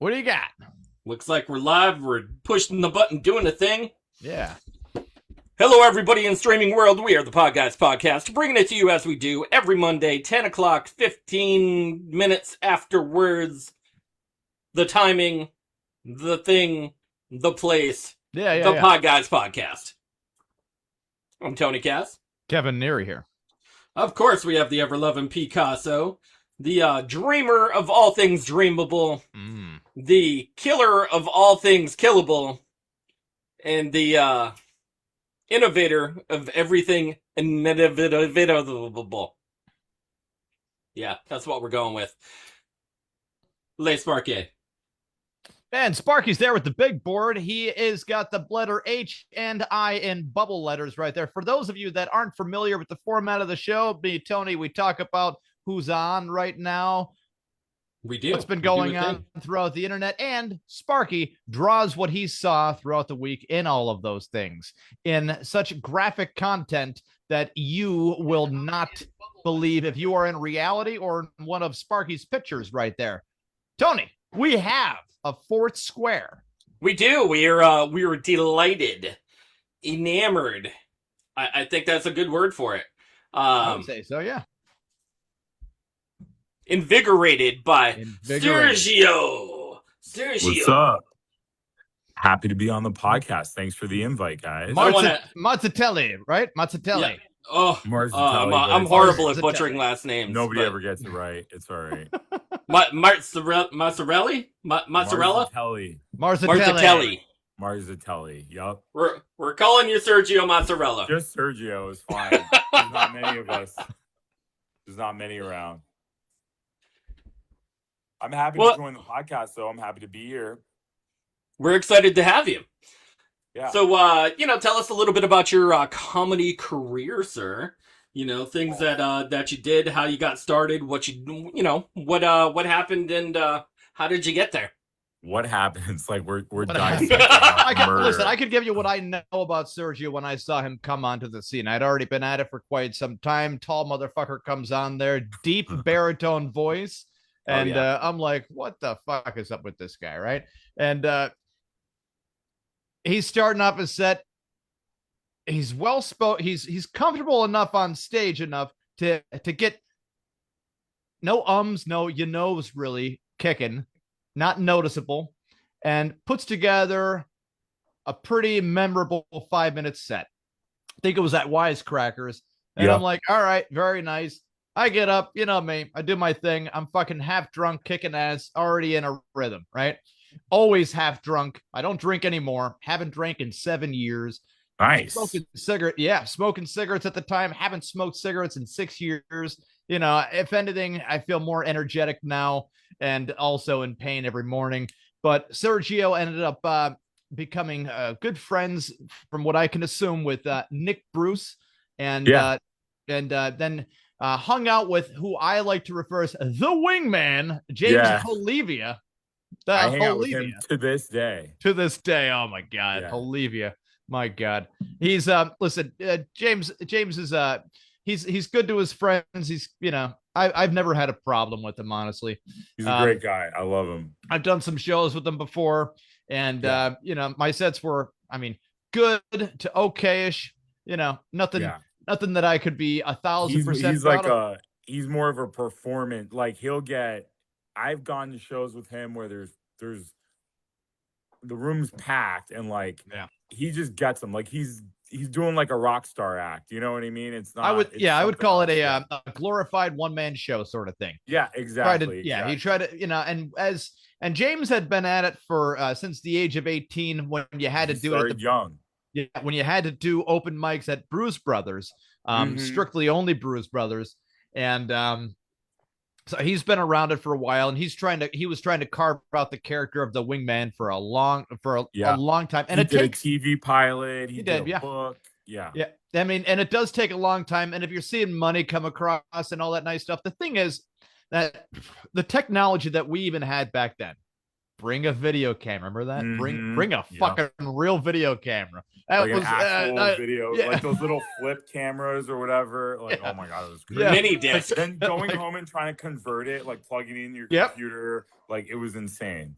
What do you got? Looks like we're live. We're pushing the button, doing the thing. Yeah. Hello, everybody in streaming world. We are the Podguyz Podcast, bringing it to you as we do every Monday, 10 o'clock, 15 minutes afterwards. The timing, the thing, the place, the Podguyz Podcast. I'm Tony Cass. Kevin Neary here. Of course, we have the ever-loving Picasso, the dreamer of all things dreamable, the killer of all things killable, and the innovator of everything inevitable. Yeah, that's what we're going with. Le Sparky. And Sparky's there with the big board. He is got the letter H and I in bubble letters right there. For those of you that aren't familiar with the format of the show, me, Tony, we talk about who's on right now. We do. What's been going on throughout the internet. And Sparky draws what he saw throughout the week in all of those things in such graphic content that you will not believe if you are in reality or in one of Sparky's pictures right there. Tony, we have a fourth square. We do. We are delighted, enamored. I think that's a good word for it. I would say so, yeah. Invigorated by Sergio. What's up? Happy to be on the podcast. Thanks for the invite, guys. Marzatelli, right? Marzatelli. Yeah. Oh, Marzatelli, I'm horrible at butchering last names. Nobody ever gets it right. It's all right. Marzarelli? Marzatelli. Yup. We're calling you Sergio Mozzarella. Just Sergio is fine. There's not many of us. There's not many around. I'm happy to join the podcast, though. I'm happy to be here. We're excited to have you. Yeah. So, tell us a little bit about your comedy career, sir. Things that you did, how you got started, what happened, and how did you get there? What happens? Like we're dissecting I could give you what I know about Sergio when I saw him come onto the scene. I'd already been at it for quite some time. Tall motherfucker comes on there, deep baritone voice. And I'm like, what the fuck is up with this guy, right? And he's starting off his set. He's well spoken. He's comfortable enough on stage enough to get no no you-knows really kicking, not noticeable, and puts together a pretty memorable 5-minute set. I think it was at Wisecrackers. And I'm like, all right, very nice. I get up, you know me, I do my thing. I'm fucking half drunk, kicking ass, already in a rhythm, right? Always half drunk. I don't drink anymore. Haven't drank in 7 years. Nice. Smoking cigarettes at the time. Haven't smoked cigarettes in 6 years. If anything, I feel more energetic now and also in pain every morning. But Sergio ended up becoming good friends, from what I can assume, with Nick Bruce, and then hung out with who I like to refer as the wingman, James Olivia. I hang out with him to this day. To this day. Oh my God. Yeah. Olivia. My God. He's James is he's good to his friends. He's, I've never had a problem with him, honestly. He's a great guy. I love him. I've done some shows with him before, and my sets were, good to okayish, nothing that I could be 1,000% he's like of. He's more of a performance. Like I've gone to shows with him where there's the room's packed and he just gets them. Like he's doing like a rock star act. You know what I mean? It's not. I would call it a glorified one-man show sort of thing. Yeah, exactly. He tried to, and James had been at it for since the age of 18 when you had to do it young. Yeah, when you had to do open mics at Bruce Brothers, strictly only Bruce Brothers, and so he's been around it for a while, and he was trying to carve out the character of the wingman for a long time. And he did a TV pilot. He did a book. Yeah. And it does take a long time. And if you're seeing money come across and all that nice stuff, the thing is that the technology that we even had back then, bring a video camera. Remember that? Bring a fucking real video camera. That was an actual video, like those little flip cameras or whatever. Like, oh my God, it was crazy. Mini disc. Then going home and trying to convert it, like plugging in your computer, like it was insane.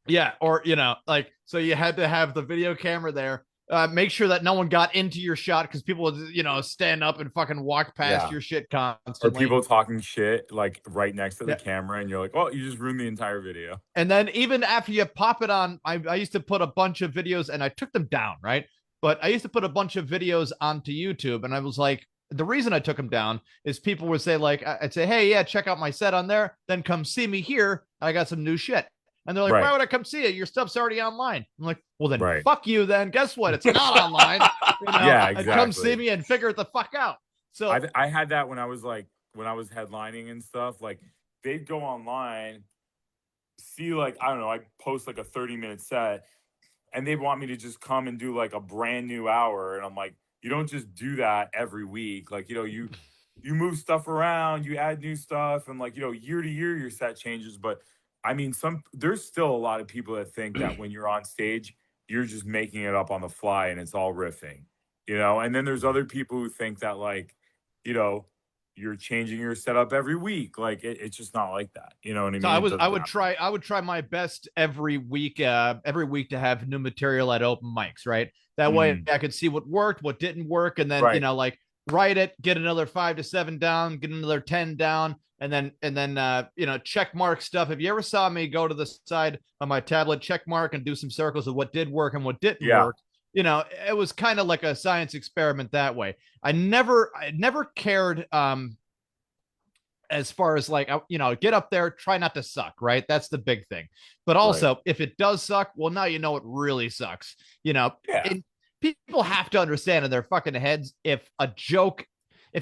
Yeah, or like, so you had to have the video camera there. Make sure that no one got into your shot because people would, stand up and fucking walk past Yeah. your shit Or constantly. people talking shit like right next to the Yeah. camera, and you're like, "Oh, you just ruined the entire video." And then even after you pop it on, I used to put a bunch of videos and I took them down, right? But I used to put a bunch of videos onto YouTube, and I was like, the reason I took them down is people would say, like, I'd say, hey, yeah, check out my set on there, then come see me here. I got some new shit. And they're like, Right. why would I come see it? Your stuff's already online. I'm like, well, then Right. fuck you then. Guess what? It's not online. Yeah, exactly. Come see me and figure it the fuck out. So I had that when I was headlining and stuff. Like, they'd go online, see, like, I don't know, I post like a 30-minute set, and they'd want me to just come and do like a brand new hour. And I'm like, you don't just do that every week. Like, you move stuff around, you add new stuff, and like, year to year your set changes. But I mean, there's still a lot of people that think that when you're on stage, you're just making it up on the fly and it's all riffing, and then there's other people who think that, like, you're changing your setup every week. Like, it's just not like that. You know what I mean? So I would try my best every week to have new material at open mics, right? That way I could see what worked, what didn't work, and then Right. like, write it, get another 5 to 7 down, get another 10 down, and then check mark stuff. If you ever saw me go to the side of my tablet, check mark and do some circles of what did work and what didn't work, it was kind of like a science experiment that way. I never cared as far as, like, get up there, try not to suck, right? That's the big thing. But also, if it does suck, well, now it really sucks. And people have to understand in their fucking heads, if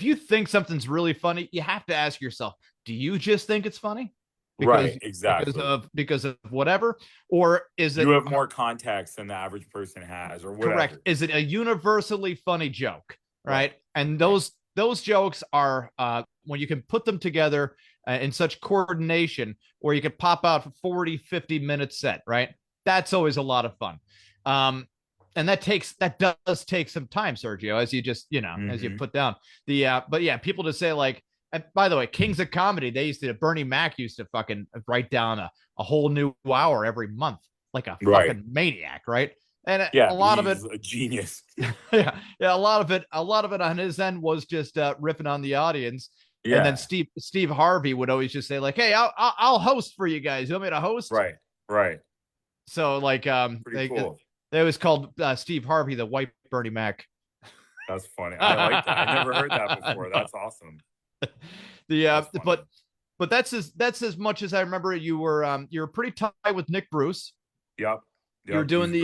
you think something's really funny, you have to ask yourself, do you just think it's funny? Right, exactly. Because of whatever, or is it you have more context than the average person has, or whatever. Correct. Is it a universally funny joke, right? And those jokes are when you can put them together in such coordination, where you could pop out for 40, 50-minute set, right? That's always a lot of fun. And that does take some time, Sergio, as you just, as you put down but yeah, people to say, like, and by the way, Kings of Comedy, Bernie Mac used to fucking write down a whole new hour every month, like a fucking maniac, right? And a lot of it, a genius. yeah, a lot of it on his end was just ripping on the audience. Yeah. And then Steve Harvey would always just say, like, hey, I'll host for you guys. You want me to host? Right. So, like, pretty cool. They always called Steve Harvey the white Bernie Mac. That's funny. I like that. I never heard that before. That's awesome. But that's as much as I remember. You were pretty tight with Nick Bruce. Yep. You were doing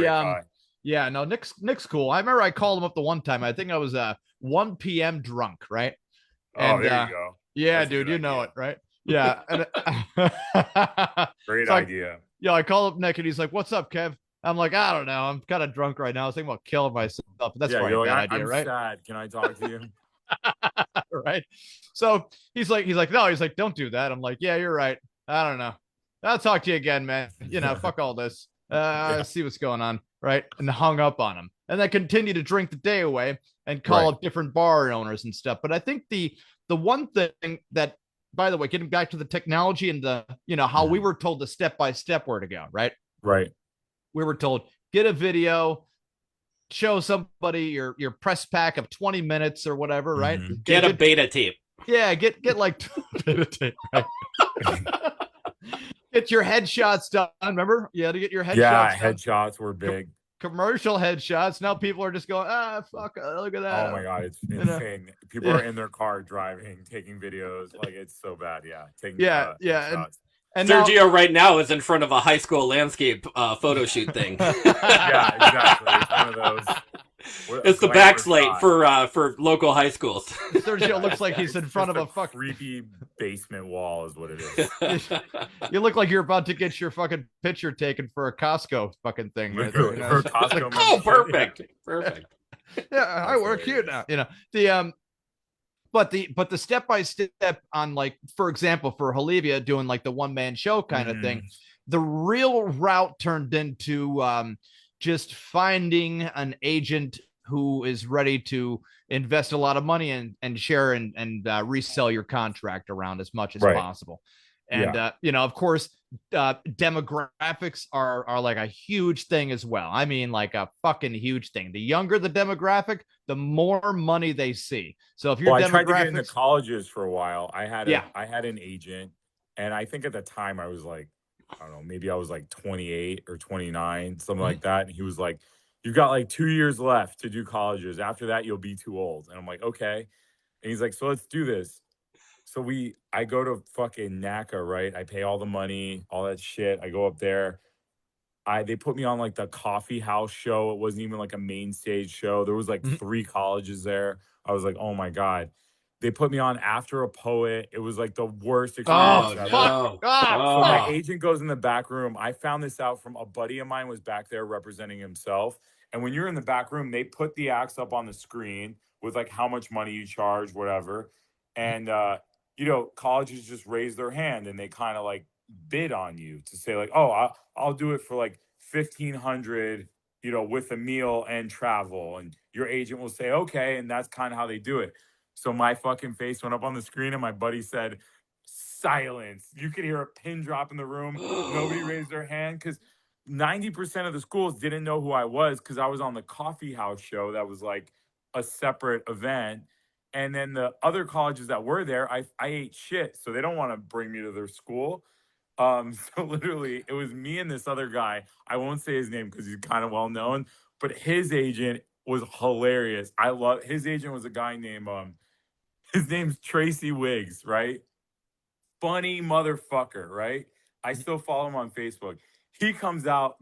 yeah, no, Nick's cool. I remember I called him up the one time. I think I was 1 p.m. drunk, right? And, there you go. Yeah, that's dude, you know it, right? Yeah. Great idea. Yeah, I call up Nick and he's like, "What's up, Kev?" I'm like, "I don't know. I'm kind of drunk right now. I was thinking about killing myself." But that's probably a bad idea, I'm right? sad. Can I talk to you? Right. So he's like, no, he's like, don't do that. I'm like, yeah, you're right. I don't know. I'll talk to you again, man. Fuck all this. See what's going on. Right. And hung up on him, and then continued to drink the day away and call up different bar owners and stuff. But I think the one thing that, by the way, getting back to the technology and the, how we were told the step-by-step where to go, right? Right. We were told, get a video, show somebody your press pack of 20 minutes or whatever, right? Get a beta tape. Yeah, get like beta tape, right? Get your headshots done. Remember? You had to get your headshots done. Headshots were big. Commercial headshots. Now people are just going, fuck, look at that. Oh my God, it's insane. People are in their car driving, taking videos. Like, it's so bad. Yeah. Headshots. And Sergio right now is in front of a high school landscape photo shoot thing. Yeah, exactly. It's one of those. It's the backslate for local high schools. Sergio looks like he's in front of a creepy basement wall, is what it is. You look like you're about to get your fucking picture taken for a Costco fucking thing. For a Costco. Oh, perfect. Yeah, I work here now. But the step by step on, like, for example, for Halivia doing like the one man show kind of thing, the real route turned into just finding an agent who is ready to invest a lot of money and share and resell your contract around as much as possible. And of course, demographics are like a huge thing as well. I mean, like a fucking huge thing. The younger the demographic, the more money they see. So if your I tried to get into demographics, colleges for a while. I had Yeah. I had an agent, and I think at the time I was like, I don't know, maybe I was like 28 or 29, something like that. And he was like, "You've got like 2 years left to do colleges. After that, you'll be too old." And I'm like, "Okay." And he's like, "So let's do this." So I go to fucking NACA, right? I pay all the money, all that shit. I go up there. They put me on like the coffee house show. It wasn't even like a main stage show. There was like Mhm. 3 colleges there. I was like, "Oh my God." They put me on after a poet. It was like the worst experience ever. no. So my agent goes in the back room. I found this out from a buddy of mine was back there representing himself. And when you're in the back room, they put the acts up on the screen with like how much money you charge, whatever. And colleges just raise their hand and they kind of like bid on you to say like, "Oh, I'll do it for like 1,500, with a meal and travel." And your agent will say, "Okay," and that's kind of how they do it. So my fucking face went up on the screen and my buddy said, "Silence." You could hear a pin drop in the room. Nobody raised their hand because 90% of the schools didn't know who I was because I was on the coffee house show that was like a separate event. And then the other colleges that were there, I ate shit. So they don't want to bring me to their school. So literally it was me and this other guy. I won't say his name because he's kind of well known, but his agent was hilarious. His agent was a guy named his name's Tracy Wiggs, right? Funny motherfucker, right? I still follow him on Facebook. He comes out,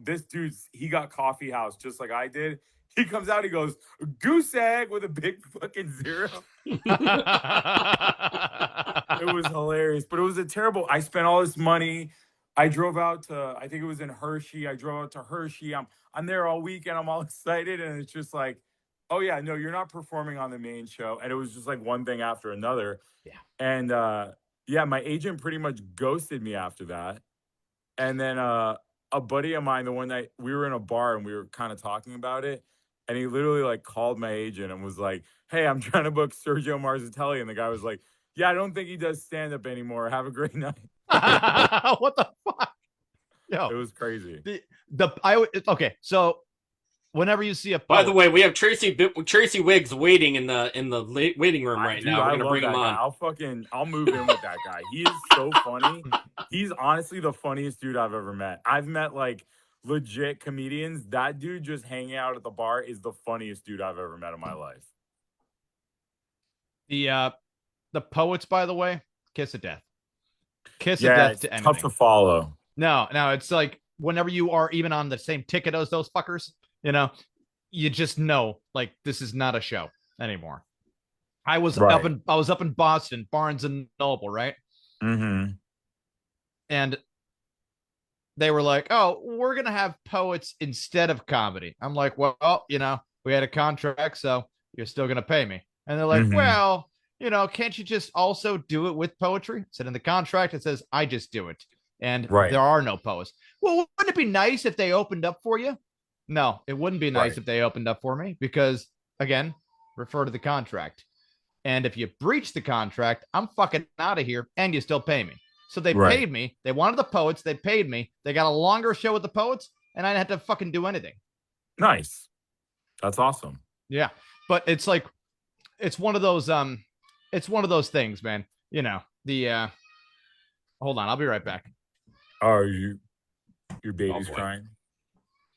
he got coffee house just like I did. He comes out, he goes, "Goose egg," with a big fucking 0. It was hilarious, but it was I spent all this money. I drove out to, I think it was in Hershey. I drove out to Hershey. I'm there all weekend. I'm all excited. And it's just like, "Oh yeah, no, you're not performing on the main show." And it was just like one thing after another. Yeah. And my agent pretty much ghosted me after that. And then a buddy of mine, the one night we were in a bar and we were kind of talking about it. And he literally like called my agent and was like, "Hey, I'm trying to book Sergio Marzatelli." And the guy was like, "Yeah, I don't think he does stand up anymore. Have a great night." What the fuck? Yo, it was crazy. Okay, so whenever you see a poet, By the way, we have Tracy Wiggs waiting in the waiting room right now. We're gonna bring him on. I'll move in with that guy. He is so funny. He's honestly the funniest dude I've ever met. I've met like legit comedians. That dude just hanging out at the bar is the funniest dude I've ever met in my life. The poets, by the way, kiss of death. Kiss of death to anything. Tough to follow. No, it's like whenever you are even on the same ticket as those fuckers, you just know like this is not a show anymore. I was up in Boston, Barnes and Noble, right? Mm-hmm. And they were like, "Oh, we're gonna have poets instead of comedy." I'm like, "Well, we had a contract, so you're still gonna pay me." And they're like, "Well, can't you just also do it with poetry?" I said, "In the contract, it says I just do it. And there are no poets." "Well, wouldn't it be nice if they opened up for you?" No, it wouldn't be nice if they opened up for me because, again, refer to the contract. And if you breach the contract, I'm fucking out of here and you still pay me. So they paid me. They wanted the poets. They paid me. They got a longer show with the poets and I didn't have to fucking do anything. Nice. That's awesome. Yeah. But it's like, it's one of those things, man. Hold on. I'll be right back. Oh, your baby's crying?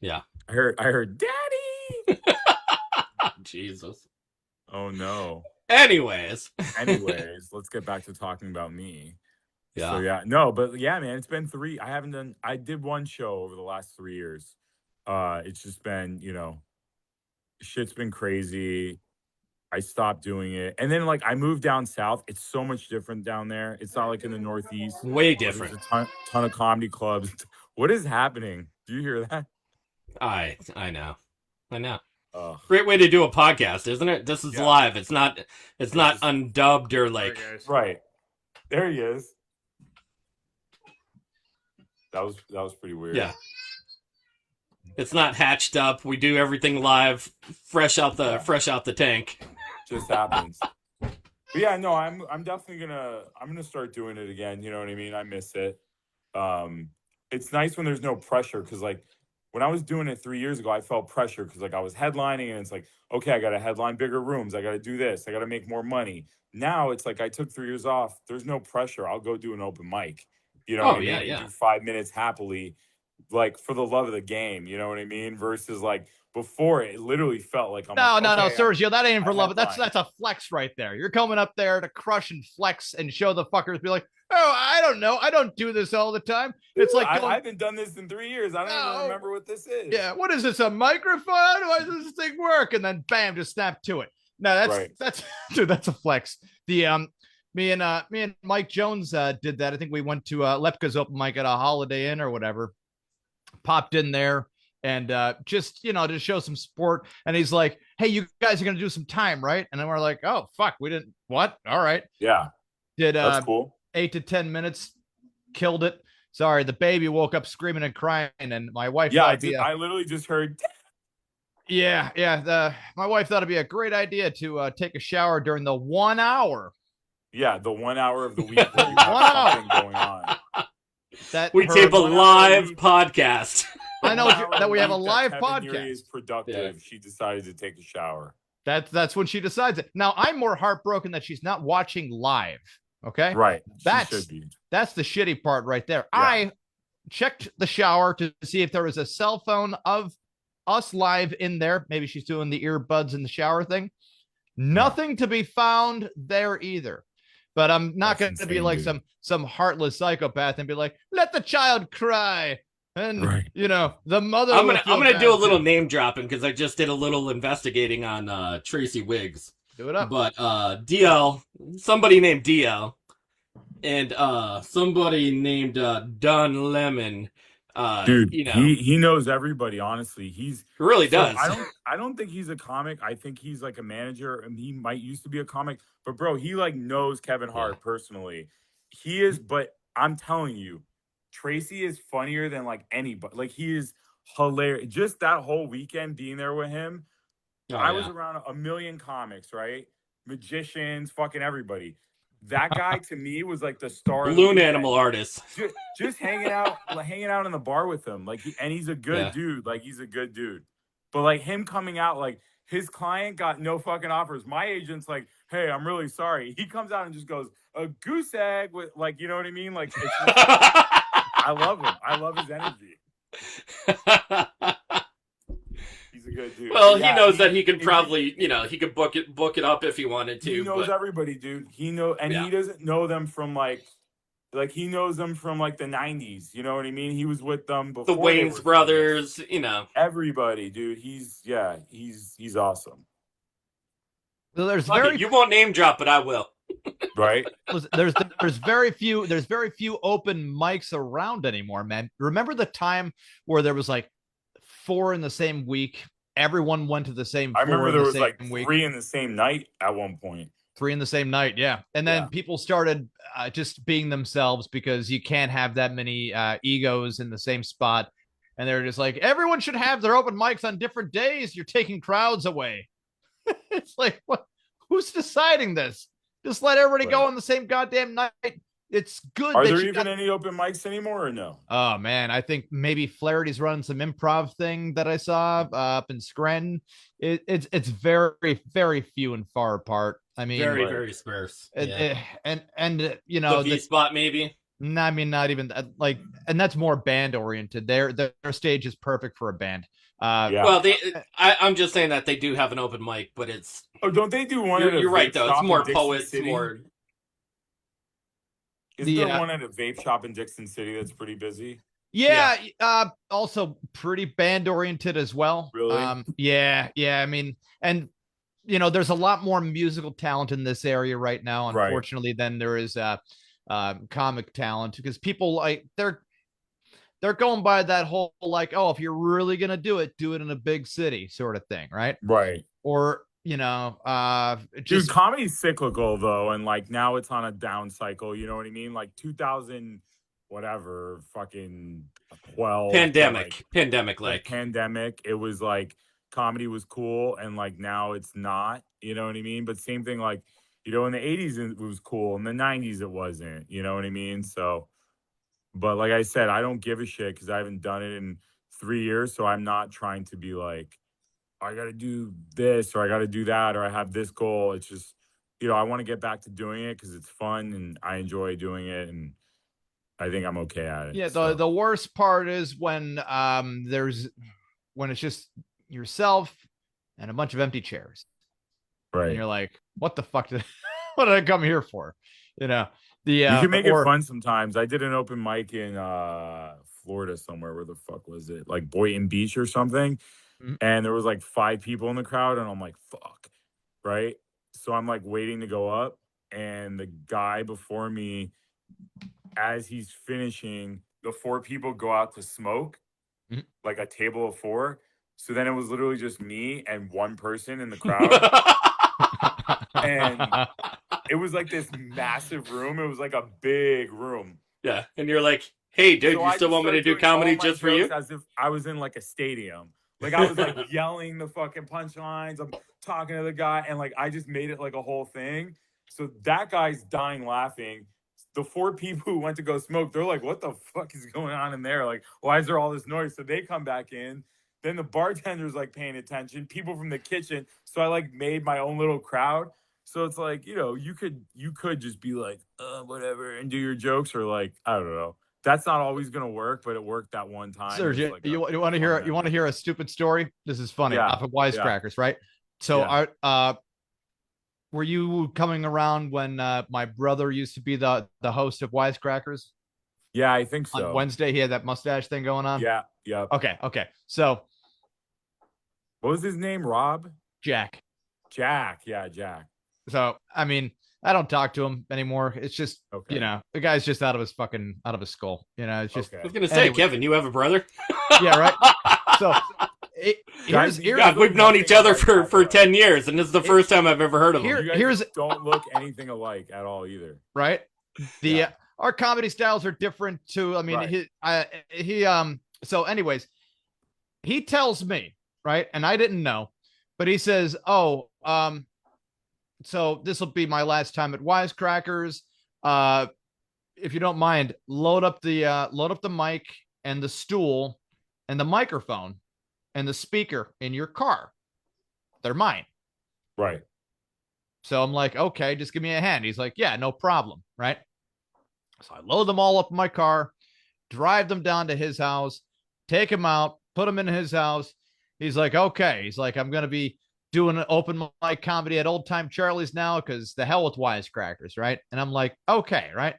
Yeah. I heard "Daddy." Jesus. Oh no. Anyways, let's get back to talking about me. Yeah. So man, it's been 3. I did one show over the last 3 years. It's just been, shit's been crazy. I stopped doing it. And then like I moved down south. It's so much different down there. It's not like in the Northeast. Way different. There's a ton of comedy clubs. What is happening? Do you hear that? I know. Great way to do a podcast, isn't it? This is live. It's not undubbed or like. Right. There he is. That was pretty weird. Yeah. It's not hatched up. We do everything live, fresh out the tank. Just happens. But But yeah, no, I'm definitely gonna start doing it again. You know what I mean? I miss it. It's nice when there's no pressure because like when I was doing it 3 years ago, I felt pressure because like I was headlining and it's like, okay, I got to headline bigger rooms. I got to do this. I got to make more money. Now it's like I took 3 years off. There's no pressure. I'll go do an open mic. You know what I mean? And do 5 minutes happily, like for the love of the game. You know what I mean? Versus like before, it literally felt like No, okay, Sergio, that ain't for love. That's headline. a flex right there. You're coming up there to crush and flex and show the fuckers. Be like, oh, I don't know. I don't do this all the time. It's like I haven't done this in 3 years. I don't even remember what this is. Yeah, what is this? A microphone? How does this thing work? And then bam, just snap to it. No, that's dude, that's a flex. The me and Mike Jones did that. I think we went to Lepka's open mic at a Holiday Inn or whatever. Popped in there and just to show some support. And he's like, "Hey, you guys are gonna do some time, right?" And then we're like, "Oh fuck, we didn't what? All right." Yeah. Did that's cool. 8 to 10 minutes, killed it. Sorry, the baby woke up screaming and crying, and my wife. Yeah, I literally just heard. Yeah. My wife thought it'd be a great idea to take a shower during the 1 hour. Yeah, the 1 hour of the week where you have something going on. We tape a live podcast. I know that we have a live podcast. Is productive. Yeah. She decided to take a shower. That's when she decides it. Now I'm more heartbroken that she's not watching live. Okay, right. That's the shitty part right there. Yeah. I checked the shower to see if there was a cell phone of us live in there. Maybe she's doing the earbuds in the shower thing. Nothing to be found there either. But I'm not going to be like some heartless psychopath and be like, let the child cry. And the mother. I'm gonna do a little name dropping because I just did a little investigating on Tracy Wiggs. Do it up. But DL, somebody named DL, and somebody named Don Lemon. Dude, he knows everybody. Honestly, he really does. I don't think he's a comic. I think he's like a manager, and he might used to be a comic. But bro, he like knows Kevin Hart personally. He is, but I'm telling you, Tracy is funnier than like anybody. Like he is hilarious. Just that whole weekend being there with him, I was around a million comics, right? Magicians, fucking everybody. That guy to me was like the star. Balloon animal artist. Just hanging out in the bar with him. Like, and he's a good dude. Like, he's a good dude. But like him coming out, like his client got no fucking offers. My agent's like, hey, I'm really sorry. He comes out and just goes, a goose egg with like, you know what I mean? Like, I love him. I love his energy. He's a good dude. Well, he knows that he could probably, he could book it up if he wanted to. He knows everybody, dude. He doesn't know them from like he knows them from like the 90s. You know what I mean? He was with them before. The Wayans brothers, Everybody, dude. He's awesome. Well, you won't name drop, but I will. Right? There's very few open mics around anymore, man. Remember the time where there was like 4 in the same week? Everyone went to the same. I remember there was like 3 in the same night at one point. 3 in the same night, yeah. And then people started just being themselves because you can't have that many egos in the same spot. And they're just like, everyone should have their open mics on different days. You're taking crowds away. It's like, what? Who's deciding this? Just let everybody go on the same goddamn night. It's good. Are there even any open mics anymore or no? Oh man, I think maybe Flaherty's running some improv thing that I saw up in Scranton. It's very, very few and far apart. I mean, very, very sparse. And the V spot maybe. No, I mean not even like, and that's more band oriented. Their stage is perfect for a band. Well, I'm just saying that they do have an open mic, but it's. Oh, don't they do one? You're right though. It's more poets, more. Is there one at a vape shop in Dixon City that's pretty busy? Yeah. Also pretty band oriented as well. Really? Yeah. I mean, and there's a lot more musical talent in this area right now, unfortunately, than there is comic talent, because people like they're going by that whole like, oh, if you're really gonna do it in a big city sort of thing, right? Right. Or dude, comedy's cyclical though, and like now it's on a down cycle. You know what I mean? Like 2000, whatever, fucking 12. Pandemic. It was like comedy was cool, and like now it's not. You know what I mean? But same thing, like You know, in the 80s it was cool. In the 90s it wasn't. You know what I mean? So, but like I said, I don't give a shit because I haven't done it in 3 years. So I'm not trying to be like, I got to do this or I got to do that or I have this goal. It's just, you know, I want to get back to doing it because it's fun and I enjoy doing it. And I think I'm okay at it. Yeah. The worst part is when when it's just yourself and a bunch of empty chairs. Right. And you're like, what the fuck what did I come here for? You know, you can make it fun sometimes. I did an open mic in Florida somewhere. Where the fuck was it? Like Boynton Beach or something. Mm-hmm. And there was like 5 people in the crowd. And I'm like, fuck. Right. So I'm like waiting to go up. And the guy before me, as he's finishing, the 4 people go out to smoke, like a table of 4. So then it was literally just me and one person in the crowd. And it was like this massive room. It was like a big room. Yeah. And you're like, hey, dude, so you still want me to do comedy just for you? As if I was in like a stadium. Like I was like yelling the fucking punchlines. I'm talking to the guy. And like I just made it like a whole thing. So that guy's dying laughing. The 4 people who went to go smoke, they're like, what the fuck is going on in there? Like, why is there all this noise? So they come back in. Then the bartender's like paying attention. People from the kitchen. So I like made my own little crowd. So it's like, you know, you could just be like, whatever, and do your jokes, or like, I don't know. That's not always gonna work, but it worked that one time. Sergio, like you want to hear a stupid story? This is funny. Off of Wisecrackers, right? So were you coming around when my brother used to be the host of Wisecrackers? Yeah, I think so. On Wednesday, he had that mustache thing going on. Yeah. Okay. So, what was his name? Rob? Jack. Yeah, Jack. So, I mean, I don't talk to him anymore. It's just, you know, the guy's just out of his skull. You know, it's just. I was gonna say, Kevin, you have a brother? Yeah, right. So. We've known each other for 10 years, and this is the first time I've ever heard of him. You don't look anything alike at all either. Right? Our comedy styles are different too. I mean, so anyways, he tells me, right? And I didn't know, but he says, so this will be my last time at Wisecrackers. If you don't mind, load up the mic and the stool and the microphone and the speaker in your car. They're mine. Right. So I'm like, okay, just give me a hand. He's like, yeah, no problem. Right. So I load them all up in my car, drive them down to his house, take him out, put him in his house. He's like, okay. He's like, I'm going to be doing an open mic comedy at Old Time Charlie's now because the hell with Wisecrackers. Right. And I'm like, okay. Right.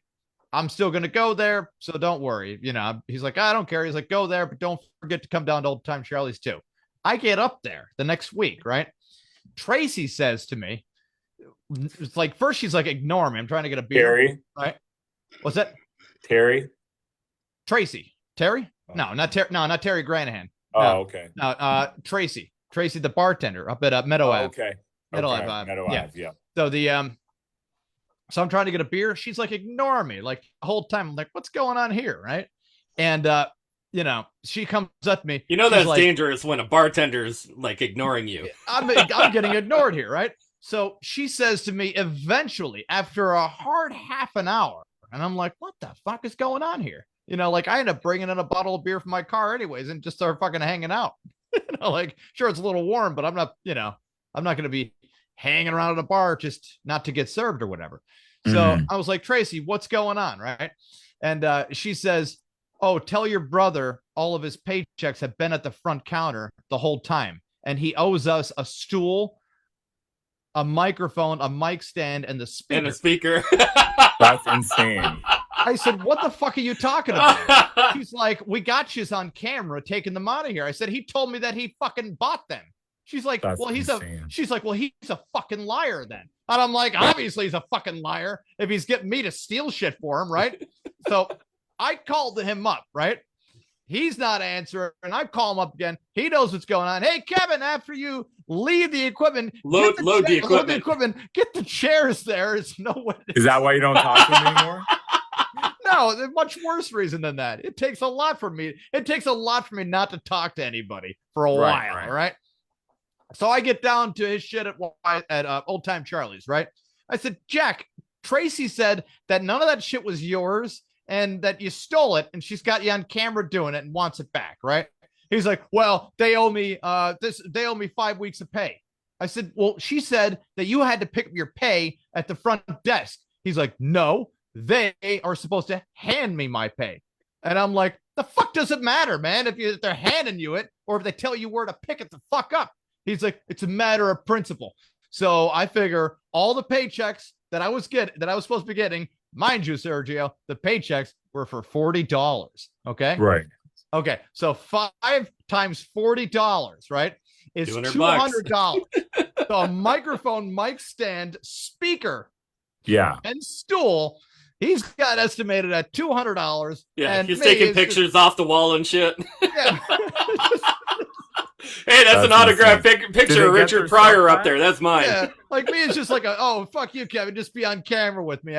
I'm still going to go there. So don't worry. You know, he's like, I don't care. He's like, go there, but don't forget to come down to Old Time Charlie's too. I get up there the next week. Right. Tracy says to me, it's like, first she's like, ignore me. I'm trying to get a beer. Terry. Right. What's that? Terry. Tracy. Terry? No, not Terry. No, not Terry Granahan. Oh, no. Okay. No, Tracy, the bartender up at Meadow Ave. Okay. Meadow Ave. Yeah. So so I'm trying to get a beer. She's like, ignore me. Like the whole time. I'm like, what's going on here? Right. And, you know, she comes up to me. You know, that's like, dangerous when a bartender's like ignoring you. I'm getting ignored here. Right. So she says to me eventually after a hard half an hour, and I'm like, what the fuck is going on here? You know, like I end up bringing in a bottle of beer from my car anyways and just start fucking hanging out. You know, like, sure, it's a little warm, but I'm not going to be hanging around at a bar just not to get served or whatever. So I was like, Tracy, what's going on? Right. And she says, oh, tell your brother all of his paychecks have been at the front counter the whole time. And he owes us a stool, a microphone, a mic stand, and the speaker. And a speaker. That's insane. I said, what the fuck are you talking about? She's like, we got you on camera taking them out of here. I said, he told me that he fucking bought them. She's like, That's well, he's insane. She's like, well, he's a fucking liar then. And I'm like, obviously he's a fucking liar if he's getting me to steal shit for him, right? So I called him up, right? He's not answering, and I call him up again. He knows what's going on. Hey, Kevin, after you leave the equipment, load the equipment. Get the chairs there. It's no way. Is that why you don't talk to him anymore? No, there's much worse reason than that. It takes a lot for me. It takes a lot for me not to talk to anybody for a while, right? So I get down to his shit at Old Time Charlie's, right? I said, Jack, Tracy said that none of that shit was yours and that you stole it, and she's got you on camera doing it and wants it back, right? He's like, well, they owe me 5 weeks of pay. I said, well, she said that you had to pick up your pay at the front desk. He's like, no, they are supposed to hand me my pay. And I'm like, the fuck does it matter, man? If they're handing you it or if they tell you where to pick it the fuck up. He's like, it's a matter of principle. So I figure all the paychecks that I was supposed to be getting, mind you, Sergio, the paychecks were for $40. Okay. Right. Okay. So 5 times $40, right, is $200. So a microphone, mic stand, speaker, and stool. He's got estimated at $200. Yeah, and he's taking pictures off the wall and shit. Yeah. Hey, that's an autographed picture of Richard Pryor up there. That's mine. Yeah, like me, it's just like, oh, fuck you, Kevin. Just be on camera with me.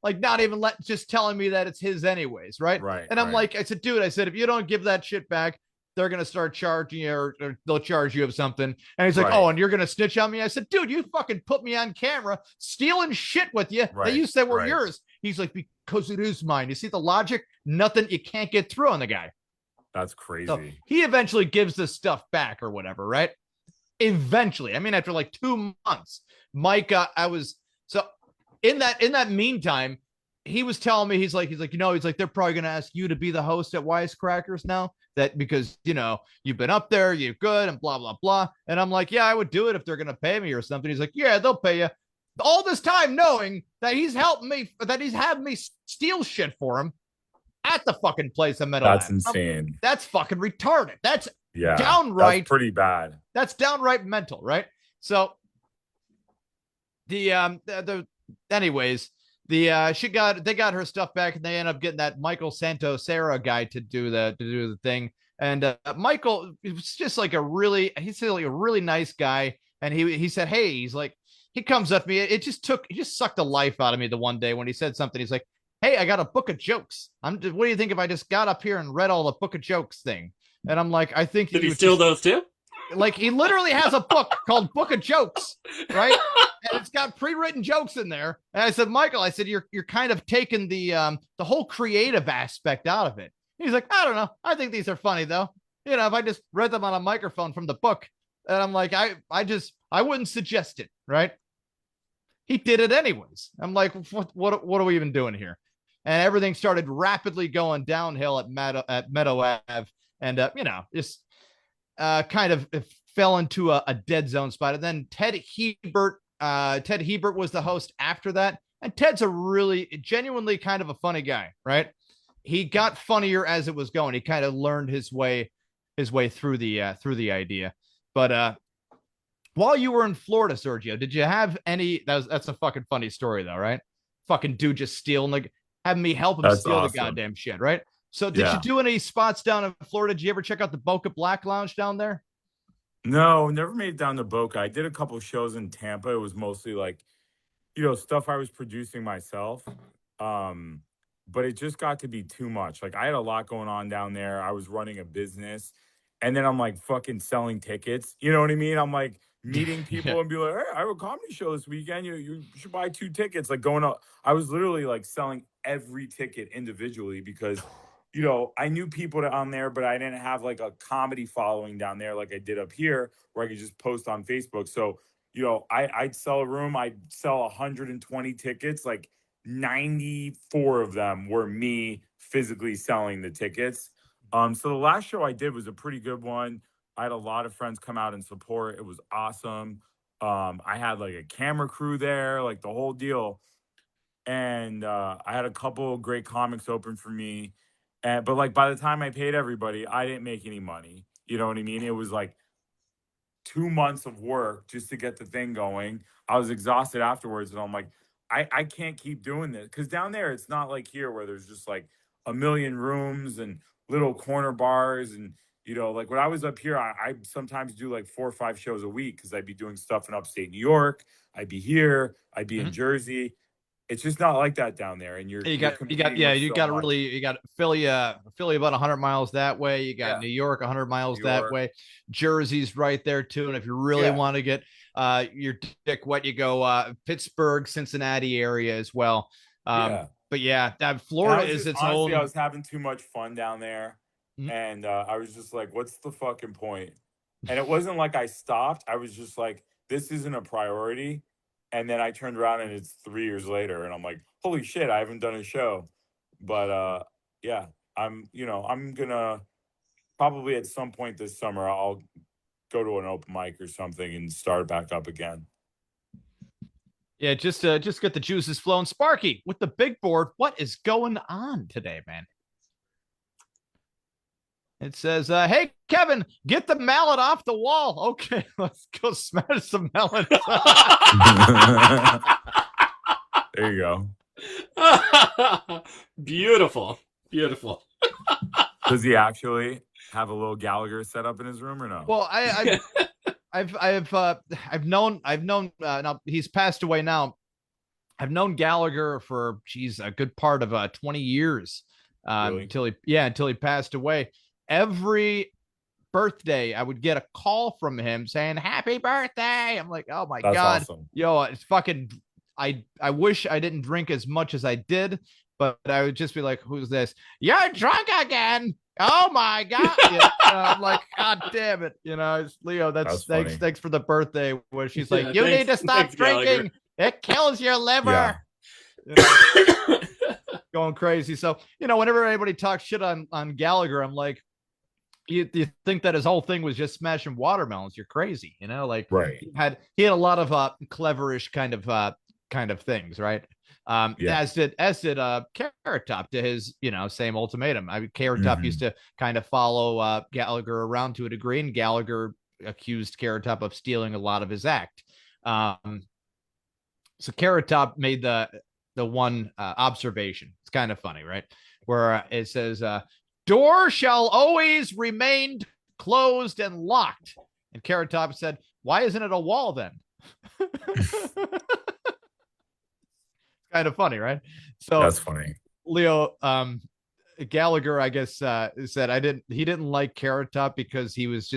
Like not even just telling me that it's his anyways, right? Right. And I'm like, I said, dude, if you don't give that shit back, they're going to start charging you or they'll charge you of something. And he's like, oh, and you're going to snitch on me? I said, dude, you fucking put me on camera stealing shit with you that you said were yours. He's like, because it is mine. You see the logic? Nothing, you can't get through on the guy. That's crazy. So he eventually gives the stuff back or whatever, right? Eventually. I mean, after like 2 months, Mike, in that meantime, he was telling me, he's like, they're probably going to ask you to be the host at Wisecrackers now, that because, you've been up there, you're good and blah, blah, blah. And I'm like, yeah, I would do it if they're going to pay me or something. He's like, yeah, they'll pay you. All this time knowing that he's helping me, that he's having me steal shit for him at the fucking place in Meadow. That's insane. That's fucking retarded. That's downright. That's pretty bad. That's downright mental, right? So they got her stuff back and they end up getting that Michael Santosera guy to do the thing. And Michael, it was just like he's like a really nice guy. And he said, hey, he's like, he comes up to me. He just sucked the life out of me the one day when he said something. He's like, hey, I got a book of jokes. What do you think if I just got up here and read all the book of jokes thing? And I'm like, I think did he steal those too? Like, he literally has a book called Book of Jokes, right? And it's got pre-written jokes in there. And I said, Michael, you're kind of taking the whole creative aspect out of it. He's like, I don't know. I think these are funny though. If I just read them on a microphone from the book. And I'm like, I wouldn't suggest it, right? He did it anyways. I'm like, what are we even doing here? And everything started rapidly going downhill at Meadow Ave. And, just kind of fell into a dead zone spot. And then Ted Hebert was the host after that. And Ted's a really genuinely kind of a funny guy, right? He got funnier as it was going. He kind of learned his way through the idea. But while you were in Florida, Sergio, did you have any? That's a fucking funny story, though, right? Fucking dude just stealing, like having me help him steal the goddamn shit, right? So, did you do any spots down in Florida? Did you ever check out the Boca Black Lounge down there? No, never made it down to Boca. I did a couple of shows in Tampa. It was mostly like, stuff I was producing myself. But it just got to be too much. Like, I had a lot going on down there. I was running a business. And then I'm like fucking selling tickets. You know what I mean? I'm like meeting people and be like, hey, I have a comedy show this weekend. You should buy 2 tickets. Like going up. I was literally like selling every ticket individually because, I knew people on there, but I didn't have like a comedy following down there like I did up here where I could just post on Facebook. So, I'd sell a room. I'd sell 120 tickets. Like 94 of them were me physically selling the tickets. So the last show I did was a pretty good one. I had a lot of friends come out and support. It was awesome. I had like a camera crew there, like the whole deal. And I had a couple of great comics open for me. But like by the time I paid everybody, I didn't make any money. You know what I mean? It was like 2 months of work just to get the thing going. I was exhausted afterwards. And I'm like, I can't keep doing this. Because down there, it's not like here where there's just like a million rooms and little corner bars. And, like when I was up here, I sometimes do like 4 or 5 shows a week because I'd be doing stuff in upstate New York. I'd be here. I'd be in Jersey. It's just not like that down there, and you're You got so Philly about 100 miles that way. You got New York 100 miles that way. Jersey's right there too. And if you really want to get your dick wet, you go Pittsburgh, Cincinnati area as well. But yeah, that Florida is its own. I was having too much fun down there, and I was just like, "What's the fucking point?" And it wasn't like I stopped. I was just like, "This isn't a priority." And then I turned around and it's 3 years later, and I'm like, "Holy shit, I haven't done a show." But yeah, I'm gonna probably at some point this summer I'll go to an open mic or something and start back up again. Yeah, just get the juices flowing. Sparky with the big board. What is going on today, man? It says, hey, Kevin, get the mallet off the wall. Okay, let's go smash some melons. There you go. Beautiful. Beautiful. Does he actually have a little Gallagher set up in his room or no? Well, I've known now he's passed away now. I've known Gallagher for a good part of 20 years. Really? until he passed away. Every birthday I would get a call from him saying happy birthday. I'm like, oh my God. Awesome. Yo, it's fucking I wish I didn't drink as much as I did, but I would just be like, who's this? You're drunk again. Oh my God. I'm like, God damn it. It's Leo. That's thanks for the birthday wish. She's like, you need to stop drinking. Gallagher. It kills your liver. Going crazy. So, whenever anybody talks shit on Gallagher, I'm like, you think that his whole thing was just smashing watermelons? You're crazy, right. He had a lot of cleverish kind of things, right? As did Carrot Top to his same ultimatum. Carrot Top used to kind of follow Gallagher around to a degree, and Gallagher accused Carrot Top of stealing a lot of his act. So Carrot Top made the one observation. It's kind of funny, right? Where it says, door shall always remain closed and locked. And Carrot Top said, why isn't it a wall then? Kind of funny, right? So that's funny. Leo, Gallagher, I guess, said he didn't like Carrot Top because he was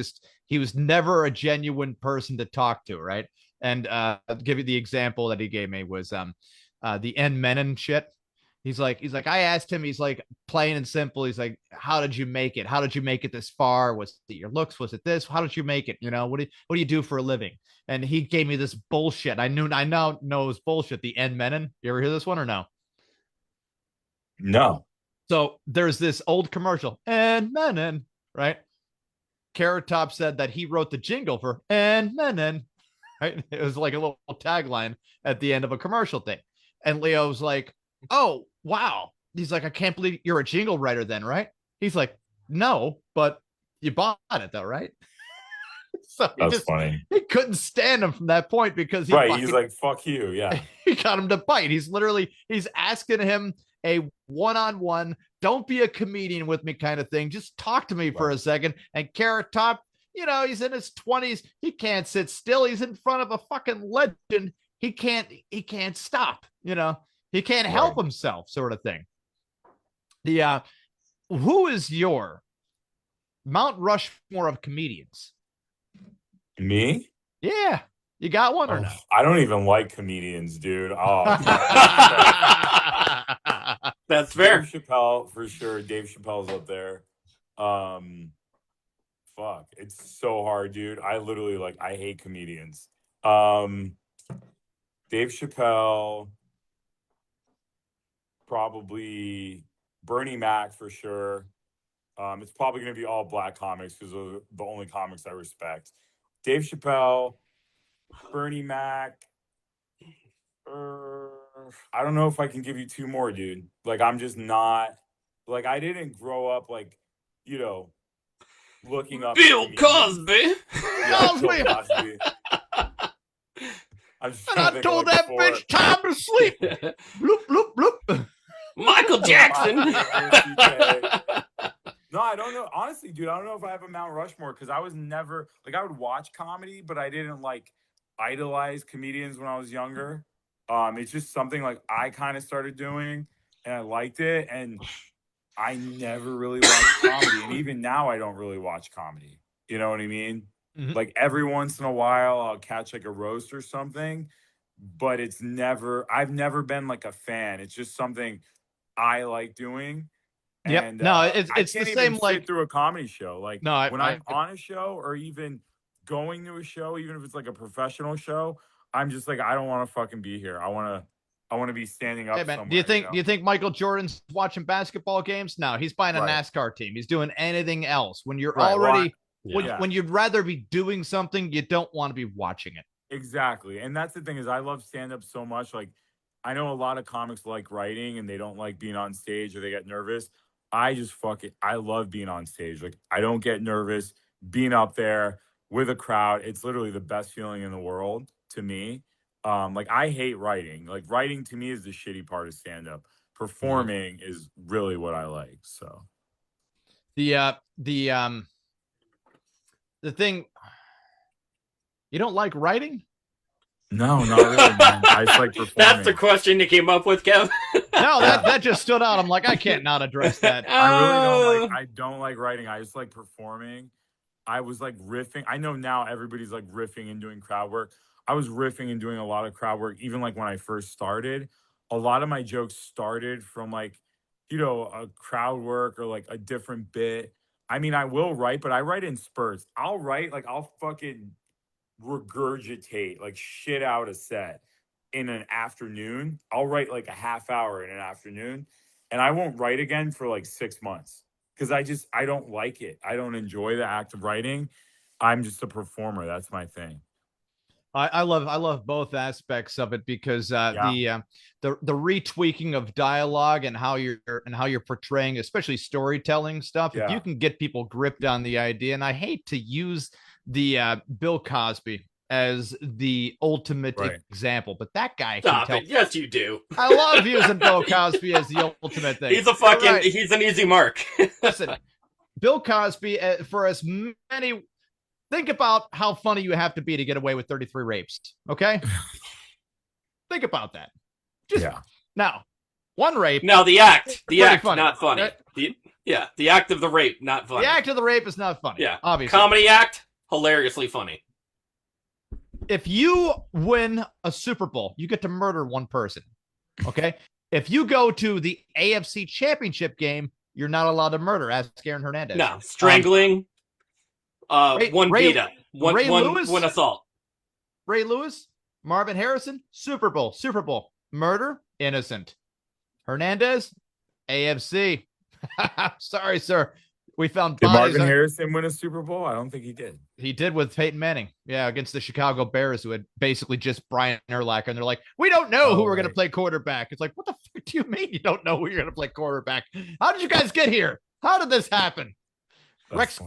never a genuine person to talk to, right? And I'll give you the example that he gave me was the N Menon shit. He's like, I asked him, he's like, plain and simple. He's like, how did you make it? How did you make it this far? Was it your looks? Was it this? How did you make it? What do you do for a living? And he gave me this bullshit. I now know it's bullshit. The N Menon. You ever hear this one or no? No. So there's this old commercial, N Menon, right? Carrot Top said that he wrote the jingle for N Menon, right? It was like a little tagline at the end of a commercial thing. And Leo's like, oh, wow. He's like, I can't believe you're a jingle writer then, right? He's like, no, but you bought it though, right? So that's funny. He couldn't stand him from that point because he's like, fuck you. Yeah. He got him to bite. He's asking him a one-on-one, don't be a comedian with me kind of thing. Just talk to me for a second. And Carrot Top, he's in his 20s. He can't sit still. He's in front of a fucking legend. He can't stop, he can't help himself, sort of thing. Who is your Mount Rushmore of comedians? Me? Yeah. You got one or no? I don't even like comedians, dude. Oh, that's fair. Dave Chappelle, for sure. Dave Chappelle's up there. Fuck. It's so hard, dude. I literally I hate comedians. Dave Chappelle, probably Bernie Mac for sure. It's probably going to be all black comics because those are the only comics I respect. Dave Chappelle, Bernie Mac. I don't know if I can give you two more, dude. I'm just not I didn't grow up looking up Bill Cosby. Cosby. And I told that bitch time to sleep. Bloop, bloop, bloop. Michael Jackson. No, I don't know. Honestly, dude, I don't know if I have a Mount Rushmore because I was never I would watch comedy, but I didn't idolize comedians when I was younger. It's just something like I kind of started doing, and I liked it, and I never really watched comedy, and even now I don't really watch comedy. You know what I mean? Mhm. Like every once in a while I'll catch like a roast or something, but I've never been like a fan. It's just something I like doing. Yep. And No, I it's the can't even same. sit through a comedy show. Like No, when I'm on a show or even going to a show, even if it's like a professional show, I'm just like, I don't want to fucking be here. I want to be standing Hey up man, somewhere. do you think Michael Jordan's watching basketball games? No, he's buying a Right. NASCAR team. He's doing anything else. When you're Right. already Yeah. when you'd rather be doing something, you don't want to be watching it. Exactly. And that's the thing is I love stand up so much. Like I know a lot of comics like writing and they don't like being on stage or they get nervous. I just fuck it. I love being on stage. Like I don't get nervous being up there with a crowd. It's literally the best feeling in the world to me. Like I hate writing. Like writing to me is the shitty part of stand up. Performing is really what I like. So the thing, you don't like writing? no, not really, man. I just like performing. That's the question you came up with, Kev. No, that just stood out. I'm like, I can't not address that. I really don't like. I don't like writing. I just like performing. I was like riffing. I know now everybody's like riffing and doing crowd work. I was riffing and doing a lot of crowd work, even like when I first started. A lot of my jokes started from like, a crowd work or like a different bit. I mean, I will write, but I write in spurts. I'll write, like, I'll fucking regurgitate like shit out a set in an afternoon. I'll write like a half hour in an afternoon, and I won't write again for like 6 months because I don't like it. I don't enjoy the act of writing. I'm just a performer. That's my thing. I love both aspects of it because Yeah. the retweaking of dialogue and how you're portraying, especially storytelling stuff. If Yeah. you can get people gripped on the idea, and I hate to use the Bill Cosby as the ultimate Right. example, but that guy Stop can it. Yes, you do. I love using Bill Cosby as the ultimate thing. He's an easy mark. Listen, Bill Cosby, for as many, think about how funny you have to be to get away with 33 rapes. Okay. Think about that. Now, one rape. Now the act, funny, not funny. right? The act of the rape, not funny. The act of the rape is not funny. Yeah. Obviously. Comedy act, hilariously funny. If you win a Super Bowl, you get to murder one person. Okay. If you go to the AFC Championship game, you're not allowed to murder. Ask Aaron Hernandez. No, strangling, one beat up, one assault. Ray Lewis, Marvin Harrison, Super Bowl. Murder, innocent. Hernandez, AFC. Sorry, sir. We found Did bodies. Marvin Harrison win a Super Bowl? I don't think he did. He did with Peyton Manning. Yeah, against the Chicago Bears, who had basically just Brian Urlacher. And they're like, we don't know who we're going to play quarterback. It's like, what the fuck do you mean you don't know who you're going to play quarterback? How did you guys get here? How did this happen? Rex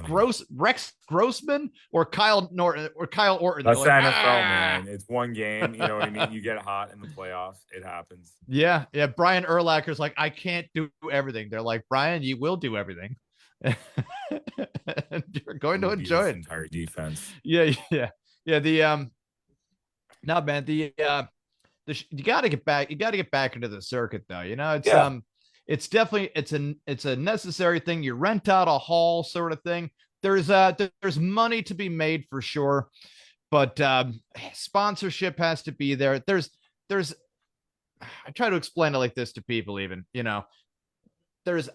Grossman or Kyle Norton or Kyle Orton. That's the NFL, man. It's one game. You know what I mean? You get hot in the playoffs. It happens. Yeah. Brian Urlacher's like, I can't do everything. They're like, Brian, you will do everything. You're going to enjoy it. Entire defense. Yeah. The no, man. You got to get back. You got to get back into the circuit, though. It's definitely it's a necessary thing. You rent out a hall, sort of thing. There's money to be made for sure, but sponsorship has to be there. There's I try to explain it like this to people. Even there's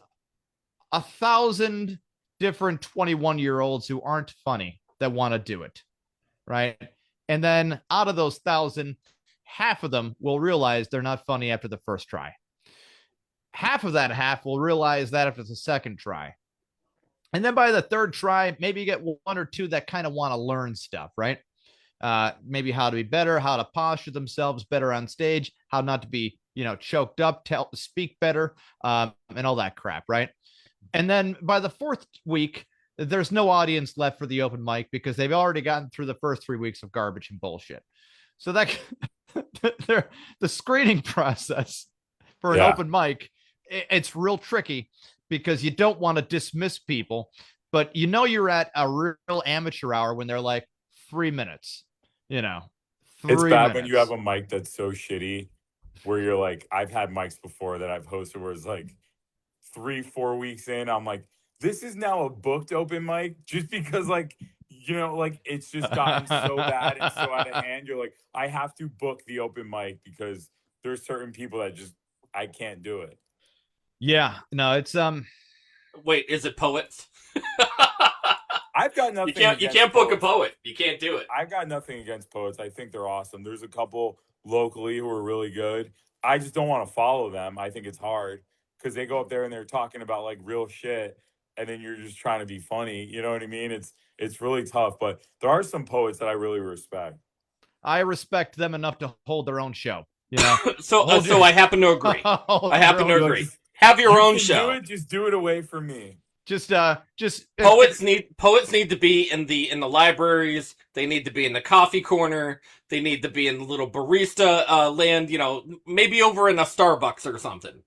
1,000 different 21-year-olds who aren't funny that want to do it, right? And then out of those 1,000, half of them will realize they're not funny after the first try. Half of that half will realize that after the second try. And then by the third try, maybe you get one or two that kind of want to learn stuff, right? Maybe how to be better, how to posture themselves better on stage, how not to be, choked up, to speak better, and all that crap, right? And then by the fourth week, there's no audience left for the open mic because they've already gotten through the first 3 weeks of garbage and bullshit. So that the screening process for an open mic, it's real tricky because you don't want to dismiss people, but you're at a real amateur hour when they're like 3 minutes, It's 3 bad when you minutes. have a mic that's so shitty where you're like, I've had mics before that I've hosted where it's like 3-4 weeks in, I'm like, this is now a booked open mic just because like, like it's just gotten so bad and so out of hand. You're like, I have to book the open mic because there's certain people that just, I can't do it. Yeah, no, it's Wait, is it poets? I've got nothing. You can't book a poet. You can't do it. I've got nothing against poets. I think they're awesome. There's a couple locally who are really good. I just don't want to follow them. I think it's hard because they go up there and they're talking about like real shit, and then you're just trying to be funny. You know what I mean? It's really tough. But there are some poets that I really respect. I respect them enough to hold their own show. You know, so I happen to agree. I happen to agree. Have your own show. Just do it away from me. Poets need to be in the libraries. They need to be in the coffee corner. They need to be in the little barista land. Maybe over in a Starbucks or something.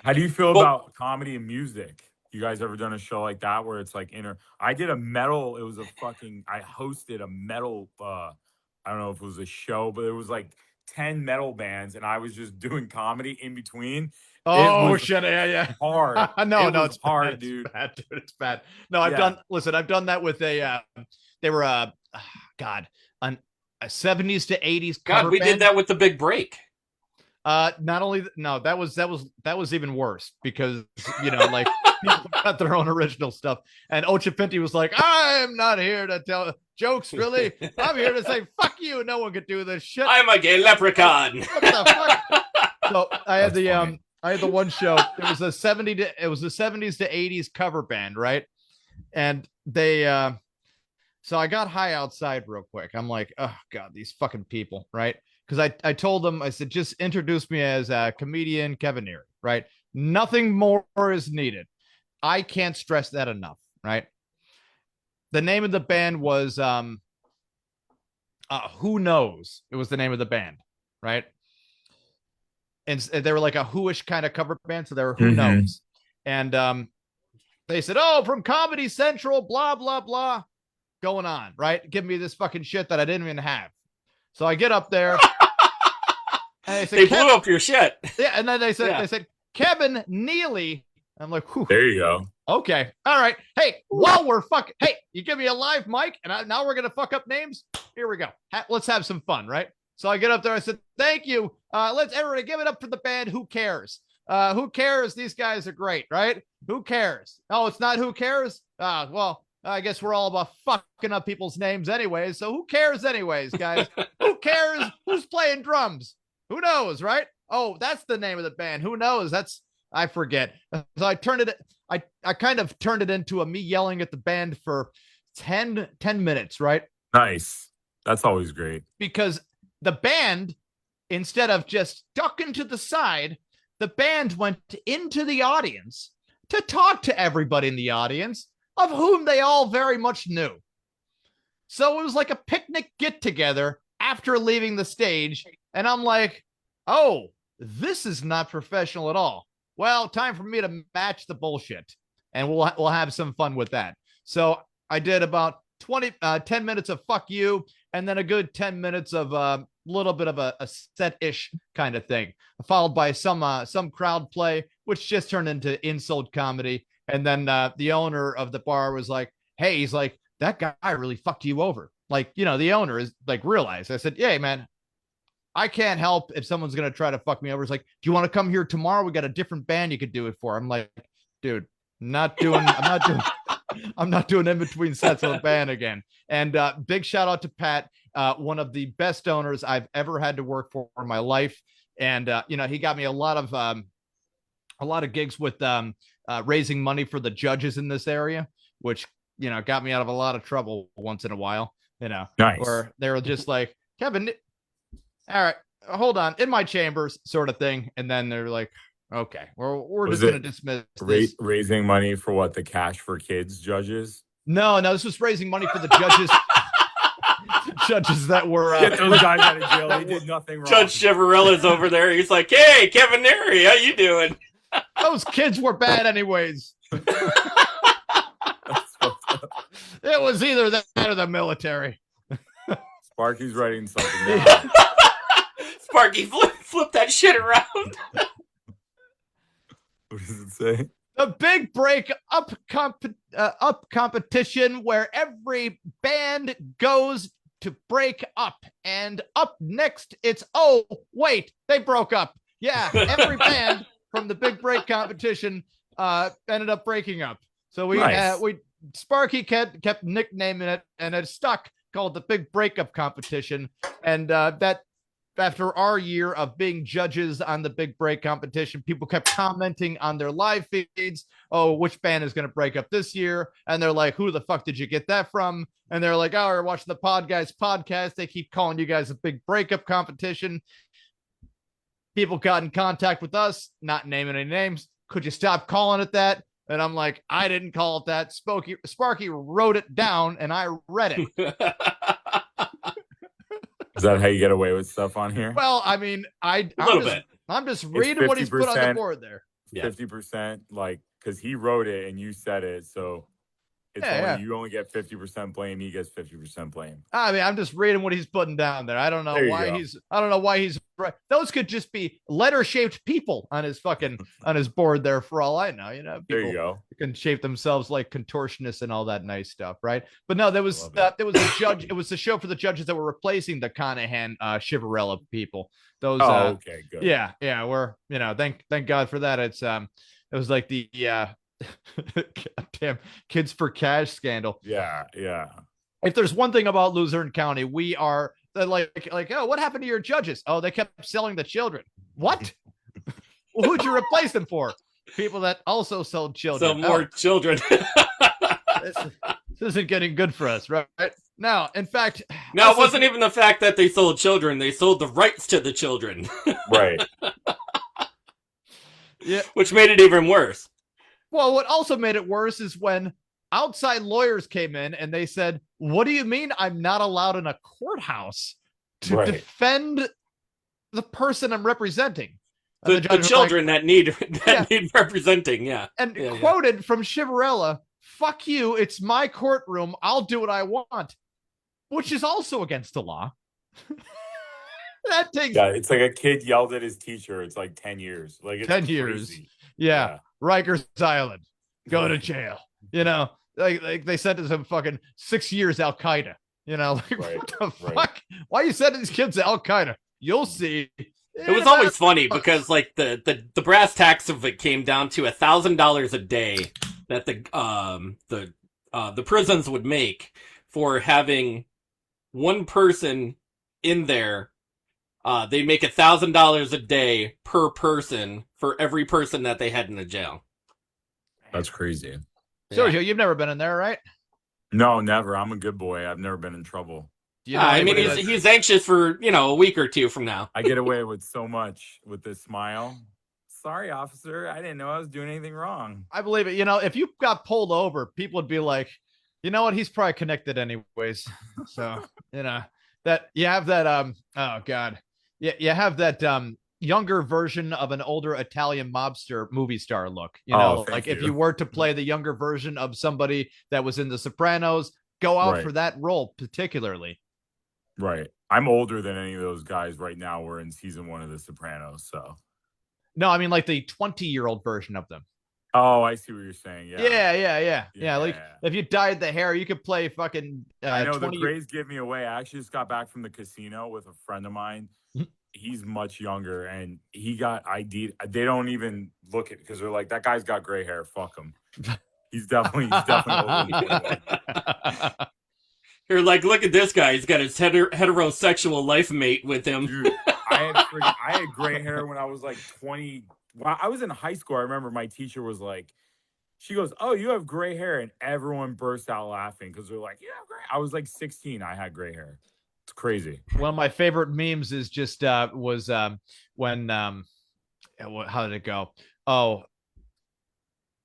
How do you feel about comedy and music? You guys ever done a show like that where it's like I did a metal. It was I hosted a metal. I don't know if it was a show, but it was like 10 metal bands, and I was just doing comedy in between. Oh shit! Yeah. Hard. no, it's hard, bad, dude. It's bad, dude. It's bad. No, I've done that with a. They were a 70s to 80s. God, we did that with The Big Break. Not only that was even worse because like people got their own original stuff, and Ochapinti was like, I'm not here to tell jokes, really. I'm here to say fuck you. No one could do this shit. I'm a gay leprechaun. What the fuck? So I had I had the one show. It was a 70s to 80s cover band, right? And they so I got high outside real quick. I'm like, oh god, these fucking people, right? Because I told them, I said, just introduce me as a comedian Kevin Neary, right? Nothing more is needed. I can't stress that enough, right? The name of the band was Who Knows? It was the name of the band, right? And they were like a Who-ish kind of cover band, so they were Who Knows. And they said, oh, from Comedy Central, blah, blah, blah, going on, right? Give me this fucking shit that I didn't even have. So I get up there. And they blew up your shit. Yeah, and then they said, Kevin Neely. I'm like, whew. There you go. Okay. All right. Hey, while we're fucking, hey, you give me a live mic, and now we're going to fuck up names? Here we go. Let's have some fun, right? So I get up there. I said, thank you. Let's everybody give it up for the band. Who cares? Who cares? These guys are great, right? Who cares? Oh, it's not Who Cares? Well, I guess we're all about fucking up people's names anyways. So who cares anyways, guys? Who cares? Who's playing drums? Who knows, right? Oh, that's the name of the band. Who knows? I forget. So I kind of turned it into a me yelling at the band for 10 minutes, right? Nice. That's always great. Because the band, instead of just ducking to the side, the band went into the audience to talk to everybody in the audience, of whom they all very much knew. So it was like a picnic get-together after leaving the stage, and I'm like, oh, this is not professional at all. Well, time for me to match the bullshit, and we'll have some fun with that. So I did about 10 minutes of fuck you, and then a good 10 minutes of a little bit of a set-ish kind of thing, followed by some crowd play, which just turned into insult comedy. And then the owner of the bar was like, hey, he's like, that guy really fucked you over. Like, the owner is like, realized. I said, yeah, man, I can't help if someone's going to try to fuck me over. It's like, do you want to come here tomorrow? We got a different band you could do it for. I'm like, dude, I'm not doing in between sets of a band again. And big shout out to Pat, one of the best owners I've ever had to work for in my life. And, he got me a lot of gigs with raising money for the judges in this area, which, got me out of a lot of trouble once in a while, nice. Where they were just like, Kevin, all right, hold on, in my chambers sort of thing. And then they're like, okay, we're just going to dismiss this. Raising money for what? The Cash for Kids judges? No, this was raising money for the judges. Judges that were get those guys out of jail. They did nothing wrong. Judge Chivarella's over there. He's like, hey, Kevin Neary, how you doing? Those kids were bad anyways. It was either that or the military. Sparky's writing something down. Sparky, flip that shit around. What does it say? The big break up competition where every band goes to break up, and up next it's wait, they broke up. Yeah, every band from the big break competition ended up breaking up. So we Sparky kept nicknaming it, and it stuck, called the big breakup competition. And that after our year of being judges on the big break competition, people kept commenting on their live feeds, oh, which band is going to break up this year? And they're like, who the fuck did you get that from? And they're like, oh, we're watching the Podguyz podcast. They keep calling you guys a big breakup competition. People got in contact with us, not naming any names. Could you stop calling it that? And I'm like, I didn't call it that. Sparky wrote it down, and I read it. Is that how you get away with stuff on here? Well, I mean, I'm just reading what he's put on the board there. 50%, like, because he wrote it and you said it, so it's you only get 50% blame. He gets 50% blame. I mean, I'm just reading what he's putting down there. I don't know why he's right. Those could just be letter-shaped people on his board there. For all I know, people there you go. Can shape themselves like contortionists and all that nice stuff, right? But no, there was a judge. It was the show for the judges that were replacing the Conahan Chivarella people. Those. Okay, good. Yeah. We're thank God for that. It was like the goddamn Kids for Cash scandal. Yeah. If there's one thing about Luzerne County, we are like, oh, what happened to your judges? Oh, they kept selling the children. What? Well, who'd you replace them for? People that also sold children. So more children. This isn't getting good for us, right? Now, in fact, it wasn't even the fact that they sold children; they sold the rights to the children. Right. Yeah, which made it even worse. Well, what also made it worse is when outside lawyers came in and they said, what do you mean I'm not allowed in a courthouse to defend the person I'm representing? The children that need representing, yeah. And quoted from Chivarella, fuck you, it's my courtroom, I'll do what I want. Which is also against the law. It's like a kid yelled at his teacher. It's like 10 years. Like it's 10 years. Yeah. Rikers Island. Go to jail. Like they sentenced him fucking 6 years Al Qaeda. What the fuck? Why are you sending these kids to Al Qaeda? You'll see. It was always funny because like the brass tacks of it came down to $1,000 a day that the prisons would make for having one person in there. They make $1,000 a day per person for every person that they had in the jail. That's crazy. Sergio, you've never been in there, right? No, never. I'm a good boy. I've never been in trouble. I mean, he's anxious for, a week or two from now. I get away with so much with this smile. Sorry, officer. I didn't know I was doing anything wrong. I believe it. If you got pulled over, people would be like, you know what? He's probably connected anyways. So, that you have that, oh God. Yeah, you have that younger version of an older Italian mobster movie star look. If you were to play the younger version of somebody that was in The Sopranos, go out for that role particularly. Right. I'm older than any of those guys right now. We're in season 1 of The Sopranos, so. No, I mean like the 20-year-old version of them. Oh, I see what you're saying. Yeah. Like if you dyed the hair, you could play fucking. I know the grays give me away. I actually just got back from the casino with a friend of mine. He's much younger, and he got ID'd. They don't even look at because they're like, that guy's got gray hair. Fuck him. He's definitely older. You're like, look at this guy. He's got his heterosexual life mate with him. Dude, I had gray hair when I was like 20. When I was in high school, I remember my teacher was like, she goes, oh, you have gray hair. And everyone burst out laughing because they're like, you have gray. I was like 16. I had gray hair. It's crazy. One of my favorite memes is just when how did it go? Oh,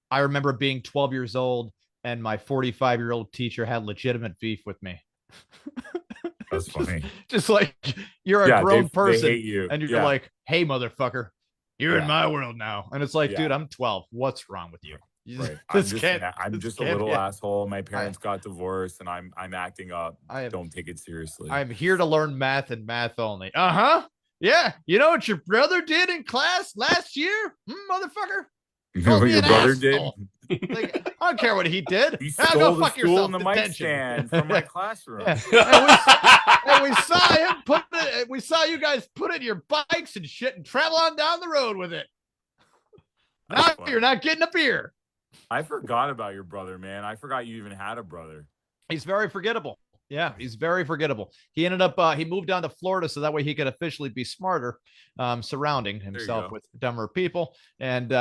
I remember being 12 years old and my 45-year-old teacher had legitimate beef with me. That's funny. Just like you're a grown person they hate you. And you're like, hey, motherfucker, you're in my world now. And it's like, dude, I'm 12. What's wrong with you? Right. I'm just a little asshole. My parents got divorced and I'm acting up. Don't take it seriously. I'm here to learn math and math only. Uh-huh. Yeah, you know what your brother did in class last year, motherfucker? You know Called what me your an brother did? asshole. Like, I don't care what he did. He Now go stole the fuck stool and yourself. the mic Detention. stand from my classroom. Yeah. And we saw him put it. We saw you guys put it in your bikes and shit and travel on down the road with it. Now you're not getting a beer. I forgot about your brother, man. I forgot you even had a brother. He's very forgettable. Yeah, he's very forgettable. He ended up he moved down to Florida so that way he could officially be smarter, surrounding himself with dumber people. And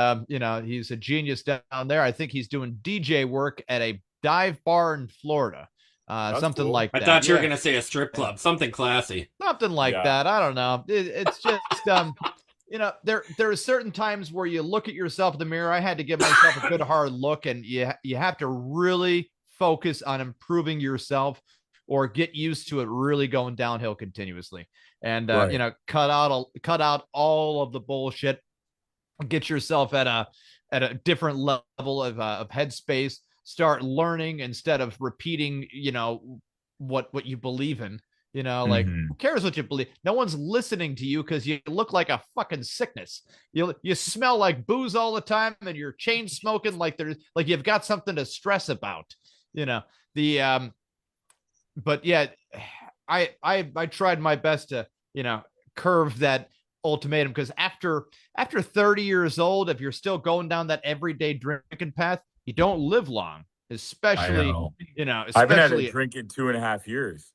he's a genius down there. I think he's doing DJ work at a dive bar in Florida. Something cool. Like that. I thought you were gonna say a strip club, something classy. Something like that. I don't know. It's just there are certain times where you look at yourself in the mirror. I had to give myself a good hard look, and you have to really focus on improving yourself or get used to it really going downhill continuously. And cut out all of the bullshit, get yourself at a different level of headspace, start learning instead of repeating, what you believe in. Who cares what you believe? No one's listening to you because you look like a fucking sickness. You smell like booze all the time, and you're chain smoking like you've got something to stress about. But yeah, I tried my best to curve that ultimatum, because after 30 years old, if you're still going down that everyday drinking path, you don't live long. Especially I haven't had a drink in 2.5 years.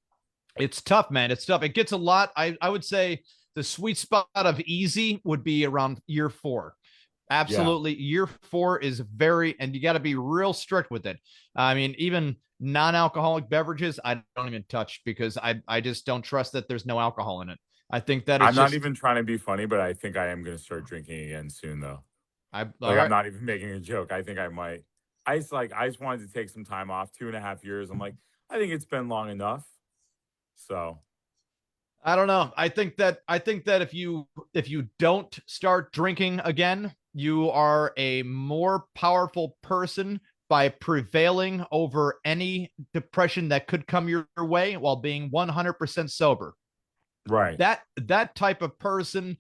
It's tough, man. It's tough. It gets a lot. I would say the sweet spot of easy would be around year 4. Absolutely. Yeah. Year 4 is and you got to be real strict with it. I mean, even non-alcoholic beverages, I don't even touch, because I just don't trust that there's no alcohol in it. I think that I'm not even trying to be funny, but I think I am going to start drinking again soon, though. I'm not even making a joke. I think I might. I just wanted to take some time off. 2.5 years. I'm like, I think it's been long enough. So I don't know. I think that if you don't start drinking again, you are a more powerful person by prevailing over any depression that could come your way while being 100% sober. Right. That type of person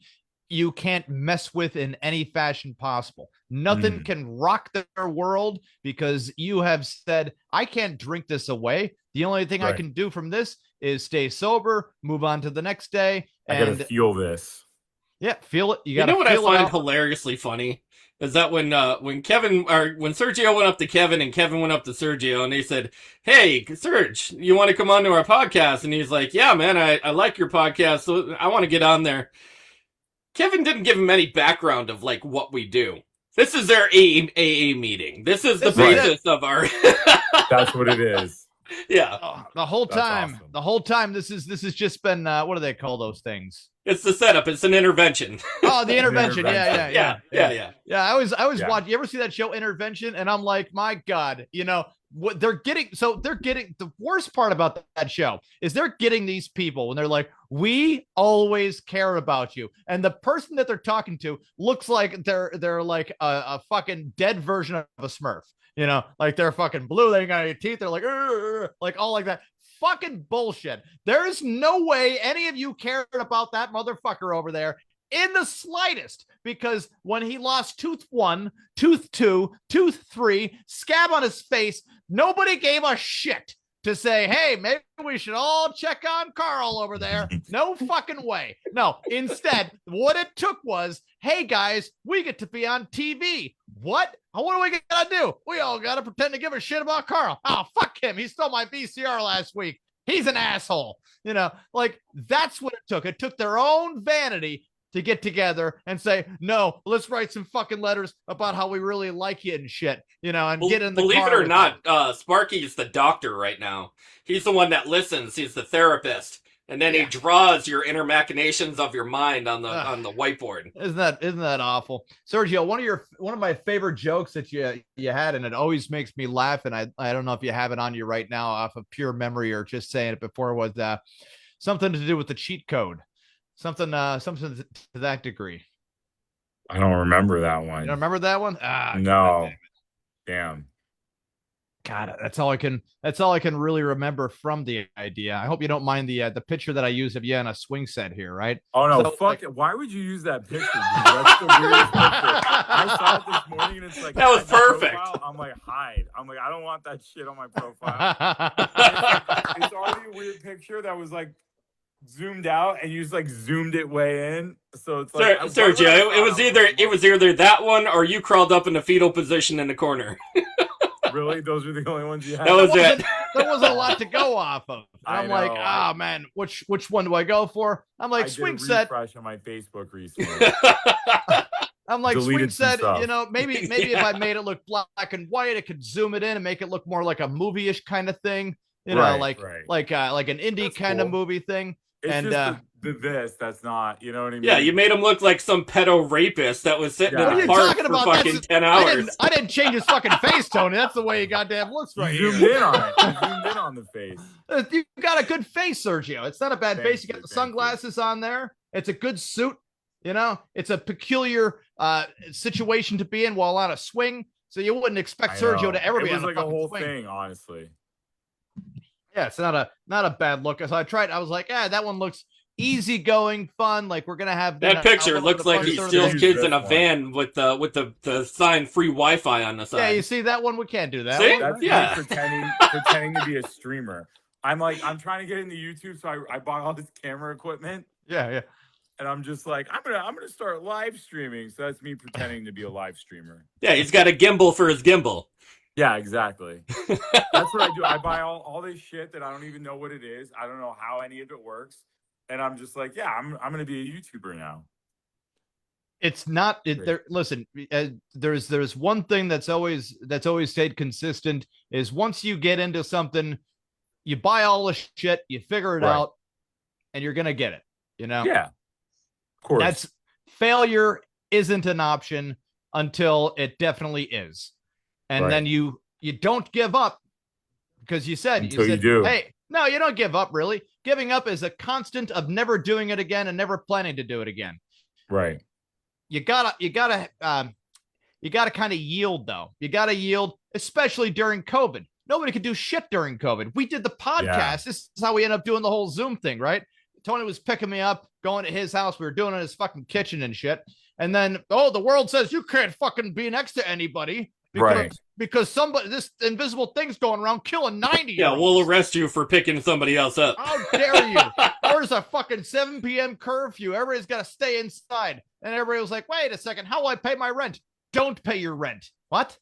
you can't mess with in any fashion possible. Nothing can rock their world, because you have said, I can't drink this away. The only thing I can do from this is stay sober, move on to the next day. I gotta feel this. Yeah, feel it. You know what I find hilariously funny is that when Sergio went up to Kevin and Kevin went up to Sergio and they said, "Hey, Serge, you want to come on to our podcast?" And he's like, "Yeah, man, I like your podcast, so I want to get on there." Kevin didn't give him any background of like what we do. This is their AA meeting. This is the basis of our. That's what it is. Yeah. The whole time, awesome. This has just been what do they call those things? It's the setup. It's an intervention. Oh, the intervention. Yeah. I always watch. You ever see that show Intervention? And I'm like, my God, what they're getting. So they're getting, the worst part about that show is they're getting these people when they're like, we always care about you. And the person that they're talking to looks like they're like a fucking dead version of a Smurf. Like they're fucking blue. They ain't got any teeth. They're like all like that. Fucking bullshit. There's no way any of you cared about that motherfucker over there in the slightest, because when he lost tooth 1, tooth 2, tooth 3, scab on his face, nobody gave a shit to say, hey, maybe we should all check on Carl over there. No fucking way. No, instead, what it took was, hey guys, we get to be on TV. What are we gonna do? We all gotta pretend to give a shit about Carl. Oh, fuck him. He stole my VCR last week. He's an asshole. Like that's what it took. It took their own vanity to get together and say, no, let's write some fucking letters about how we really like you and shit, and get in the Believe car it or not, Sparky is the doctor right now. He's the one that listens. He's the therapist. And then he draws your inner machinations of your mind on the whiteboard. Isn't that awful? Sergio, one of my favorite jokes that you had, and it always makes me laugh, and I don't know if you have it on you right now off of pure memory or just saying it before, was something to do with the cheat code. Something to that degree. I don't remember that one. You don't remember that one? No. Damn. God, that's all I can really remember from the idea. I hope you don't mind the picture that I use of you in a swing set here, right? Oh no, So, fuck like- it. Why would you use that picture, dude? That's the weirdest picture. I saw it this morning and it's like That was perfect. Profile. I'm like, hide. I'm like, I don't want that shit on my profile. It's already a weird picture that was like zoomed out and you just like zoomed it way in. So it's like Sergio, it was either that one or you crawled up in the fetal position in the corner. Really? Those are the only ones you had? That was it. There wasn't a lot to go off of. I'm like, know. man, which one do I go for? I'm like, I swing did a set. refresh on my Facebook recently. I'm like, Deleted swing set, some stuff. maybe if I made it look black and white, it could zoom it in and make it look more like a movie-ish kind of thing. Like an indie kind of movie thing. It's and just that's not, you know what I mean? Yeah, you made him look like some pedo rapist that was sitting in a park for fucking 10 hours. I didn't change his fucking face, Tony. That's the way he goddamn looks right here. Zoomed in on it. You zoomed in on the face. You got a good face, Sergio. It's not a bad face. You got the sunglasses on there. It's a good suit. It's a peculiar situation to be in while on a swing. So you wouldn't expect Sergio to ever be on a fucking swing. It was like a whole thing, honestly. Yeah, it's not a bad look. So I was like, that one looks easygoing, fun. Like we're gonna have that picture looks like he steals kids in a van with the sign free Wi-Fi on the side. Yeah, you see that one? We can't do that. See? That's pretending to be a streamer. I'm trying to get into YouTube, so I bought all this camera equipment. Yeah. And I'm just like, I'm gonna start live streaming. So that's me pretending to be a live streamer. Yeah, he's got a gimbal for his gimbal. Yeah, exactly. That's what I do. I buy all this shit that I don't even know what it is. I don't know how any of it works. And I'm just like, yeah, I'm going to be a YouTuber now. It's not there. Listen, there's one thing that's always stayed consistent is once you get into something, you buy all the shit, you figure it out, and you're going to get it, Yeah. Of course. Failure isn't an option until it definitely is. And then you don't give up because you said, you do. Hey, no, you don't give up, really. Giving up is a constant of never doing it again and never planning to do it again. Right. You gotta kind of yield, though. You gotta yield, especially during COVID. Nobody could do shit during COVID. We did the podcast. Yeah. This is how we ended up doing the whole Zoom thing, right? Tony was picking me up, going to his house. We were doing it in his fucking kitchen and shit. And then, the world says you can't fucking be next to anybody. Because this invisible thing's going around killing 90. Yeah, we'll arrest you for picking somebody else up. How dare you? There's a fucking 7 p.m. curfew. Everybody's got to stay inside. And everybody was like, wait a second. How will I pay my rent? Don't pay your rent. What?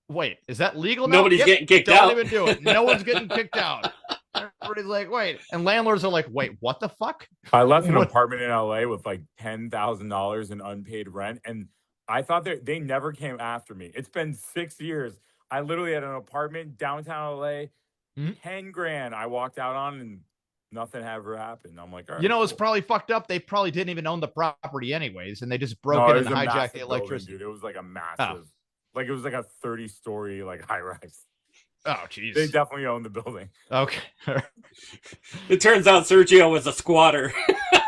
Wait, is that legal now? Nobody's getting kicked out. Don't even do it. No one's getting kicked out. Everybody's like, wait. And landlords are like, wait, what the fuck? I left an apartment in LA with like $10,000 in unpaid rent. And I thought they never came after me. It's been 6 years. I literally had an apartment downtown LA, 10 grand I walked out on and nothing ever happened. I'm like, all right. It's probably fucked up. They probably didn't even own the property anyways. And they just broke it and hijacked the electricity. Building, dude. It was like a massive, it was like a 30-story high rise. Oh, jeez. They definitely own the building. Okay. It turns out Sergio was a squatter.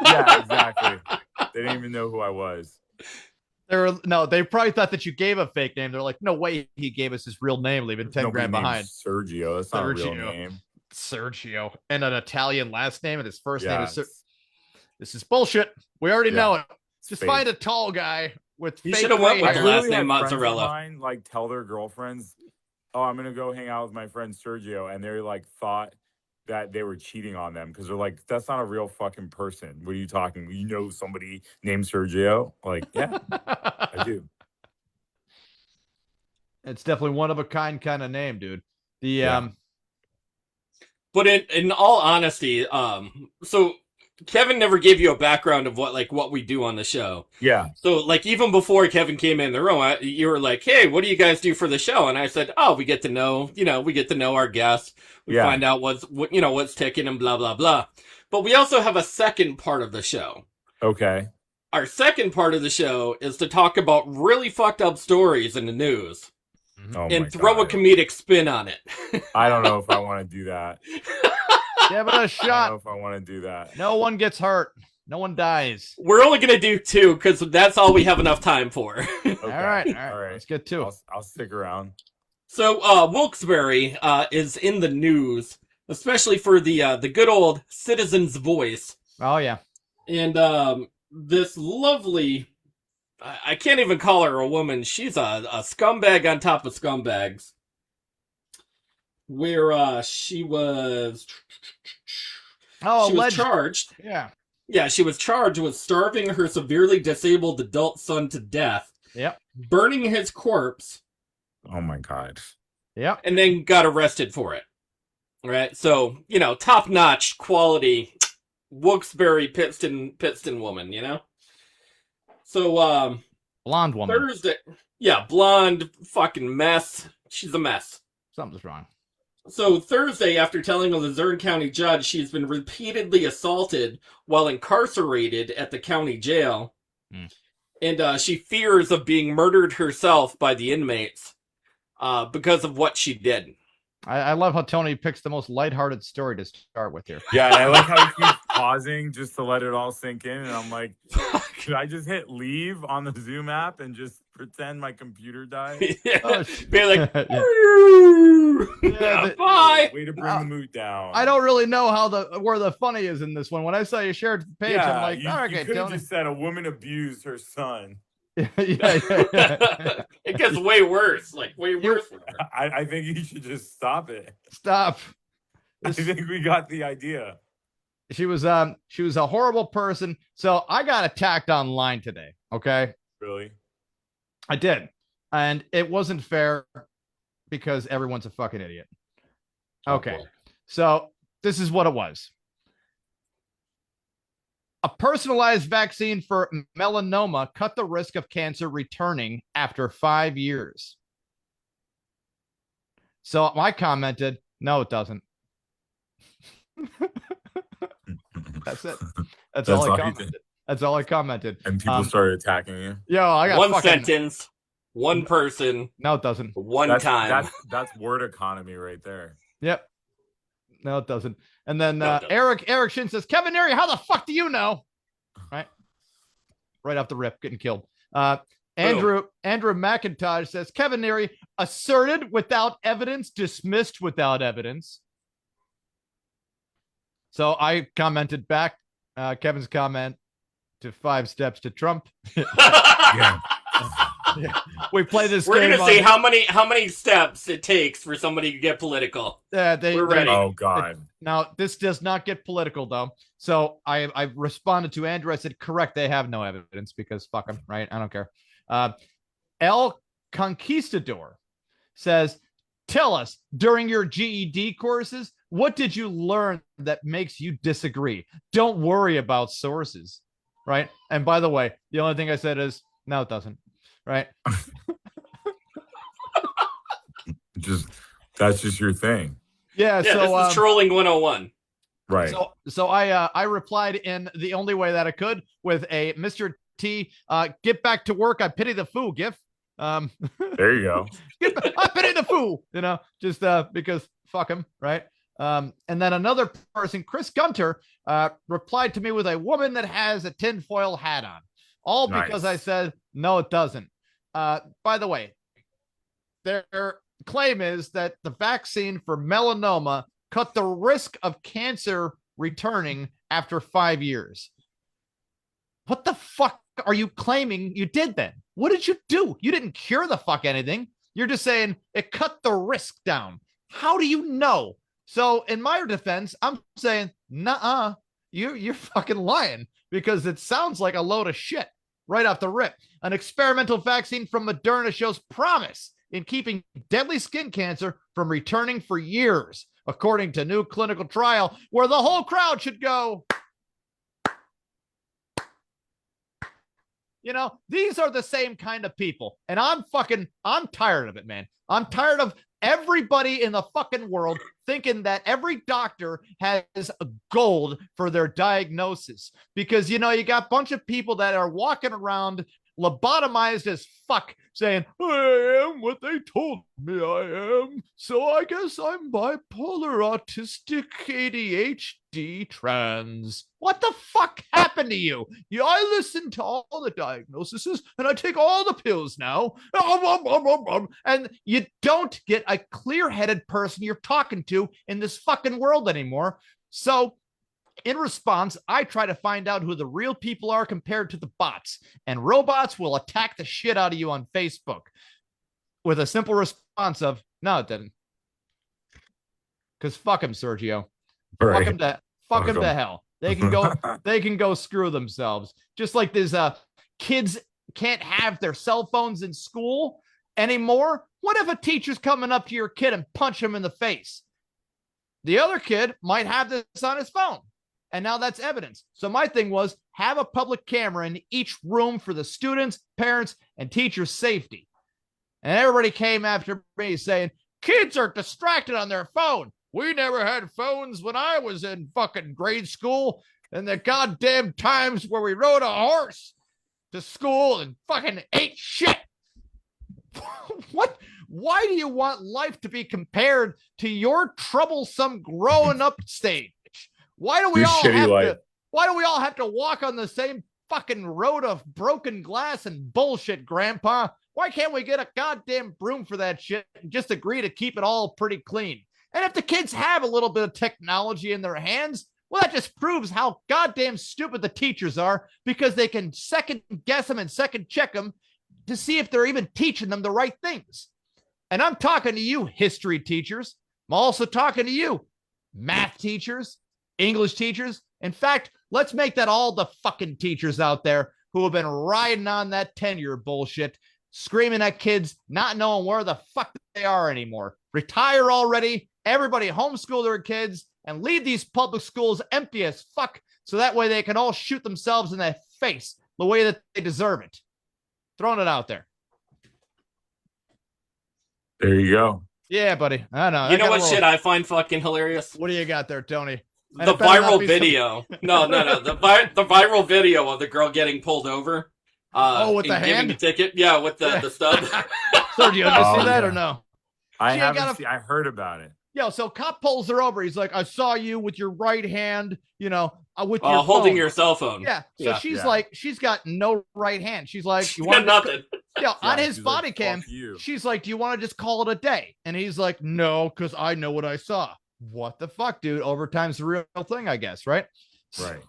Yeah, exactly. They didn't even know who I was. They probably thought that you gave a fake name. They're like, no way he gave us his real name, leaving 10 grand behind. Sergio. That's not a real name. Sergio. And an Italian last name, and his first name is This is bullshit. We already know it. Just find a tall guy with fake. He should have went with the last name Mozzarella. Mine, tell their girlfriends, I'm going to go hang out with my friend Sergio. And they thought that they were cheating on them because they're like, that's not a real fucking person. What are you talking? You know somebody named Sergio? Like, yeah, I do. It's definitely one of a kind of name, dude. But in all honesty, so Kevin never gave you a background of what we do on the show. Yeah. So even before Kevin came in the room, you were like, "Hey, what do you guys do for the show?" And I said, "Oh, we get to know our guests. We find out what's ticking and blah blah blah." But we also have a second part of the show. Okay. Our second part of the show is to talk about really fucked up stories in the news and throw a comedic spin on it. I don't know if I want to do that. Give it a shot. I don't know if I want to do that. No one gets hurt. No one dies. We're only going to do 2 because that's all we have enough time for. Okay. All right. Let's get 2. I'll stick around. So Wilkes-Barre is in the news, especially for the good old Citizen's Voice. Oh yeah. And this lovely, I can't even call her a woman. She's a scumbag on top of scumbags. Where she was charged. Yeah, she was charged with starving her severely disabled adult son to death. Yep. Burning his corpse. Oh my God. Yep. And then got arrested for it. Right? So, top-notch quality Wilkes-Barre Pittston woman, So, blonde woman. Thursday. Yeah, blonde fucking mess. She's a mess. Something's wrong. So Thursday, after telling a Luzerne County judge she's been repeatedly assaulted while incarcerated at the county jail, and she fears of being murdered herself by the inmates because of what she did. I love how Tony picks the most lighthearted story to start with here. Yeah, and I like how he keeps pausing just to let it all sink in. And I'm like, should I just hit leave on the Zoom app and just pretend my computer died? Yeah. Be like, bye. Way to bring the mood down. I don't really know where the funny is in this one. When I saw you shared the page, I'm like, okay, you could have Tony. just said a woman abused her son. yeah. It gets way worse. Like, way worse. I think you should just stop it. Stop. I think we got the idea. She was a horrible person. So I got attacked online today. Okay. Really? I did. And it wasn't fair because everyone's a fucking idiot. Okay. So this is what it was. A personalized vaccine for melanoma cut the risk of cancer returning after 5 years. So I commented, no, it doesn't. That's it. That's all I commented. That's all I commented. And people started attacking you. Yo, I got one sentence, one person. No, it doesn't. One time. That's word economy right there. Yep. No, it doesn't. And then Eric Shin says, Kevin Neary, how the fuck do you know? Right off the rip, getting killed. Andrew McIntosh says, Kevin Neary, asserted without evidence, dismissed without evidence. So I commented back Kevin's comment to 5 steps to Trump. Yeah. Yeah. We play this. We're gonna see how many steps it takes for somebody to get political. We're ready. Oh God! Now this does not get political though. So I responded to Andrew. I said, correct. They have no evidence because fuck them, right? I don't care. El Conquistador says, tell us during your GED courses, what did you learn that makes you disagree? Don't worry about sources, right? And by the way, the only thing I said is, no, it doesn't. Right. That's just your thing. Yeah. So this is trolling 101. Right. So I replied in the only way that I could with a Mr. T get back to work. I pity the fool gif. There you go. I pity the fool, just because fuck him. Right. And then another person, Chris Gunter, replied to me with a woman that has a tinfoil hat on. All because I said, no, it doesn't. By the way, their claim is that the vaccine for melanoma cut the risk of cancer returning after 5 years. What the fuck are you claiming you did then? What did you do? You didn't cure the fuck anything. You're just saying it cut the risk down. How do you know? So in my defense, I'm saying, nuh-uh, you're fucking lying because it sounds like a load of shit right off the rip. An experimental vaccine from Moderna shows promise in keeping deadly skin cancer from returning for years, according to new clinical trial where the whole crowd should go. These are the same kind of people. And I'm tired of it, man. I'm tired of everybody in the fucking world thinking that every doctor has gold for their diagnosis. Because, you got a bunch of people that are walking around lobotomized as fuck, saying, I am what they told me I am, so I guess I'm bipolar, autistic, ADHD, trans. What the fuck happened to you? I listened to all the diagnoses, and I take all the pills now. And you don't get a clear-headed person you're talking to in this fucking world anymore. So in response, I try to find out who the real people are compared to the bots. And robots will attack the shit out of you on Facebook with a simple response of, no, it didn't. Because fuck him, Sergio. Right. Fuck him to hell. They can go screw themselves. Just like these kids can't have their cell phones in school anymore. What if a teacher's coming up to your kid and punch him in the face? The other kid might have this on his phone. And now that's evidence. So my thing was, have a public camera in each room for the students, parents, and teachers' safety. And everybody came after me saying, kids are distracted on their phone. We never had phones when I was in fucking grade school, and the goddamn times where we rode a horse to school and fucking ate shit. What? Why do you want life to be compared to your troublesome growing up stage? Why do we all have to walk on the same fucking road of broken glass and bullshit, Grandpa? Why can't we get a goddamn broom for that shit and just agree to keep it all pretty clean? And if the kids have a little bit of technology in their hands, well, that just proves how goddamn stupid the teachers are, because they can second guess them and second check them to see if they're even teaching them the right things. And I'm talking to you, history teachers. I'm also talking to you, math teachers, English teachers. In fact, let's make that all the fucking teachers out there who have been riding on that tenure bullshit, screaming at kids, not knowing where the fuck they are anymore. Retire already. Everybody homeschool their kids and leave these public schools empty as fuck, so that way they can all shoot themselves in the face the way that they deserve it. Throwing it out there. There you go. Yeah, buddy. I know. You know what shit I find fucking hilarious? What do you got there, Tony? The viral video. No. The viral video of the girl getting pulled over. With the hand? Giving a ticket. Yeah, with the stub. Sergio, did you see that or no? I heard about it. Yo, so cop pulls her over. He's like, I saw you with your right hand, with your holding phone. your cell phone. Yeah. So she's like, she's got no right hand. She's like, you want nothing. On his body cam, she's like, do you want to just call it a day? And he's like, no, because I know what I saw. What the fuck, dude? Overtime's the real thing, I guess, right? Right.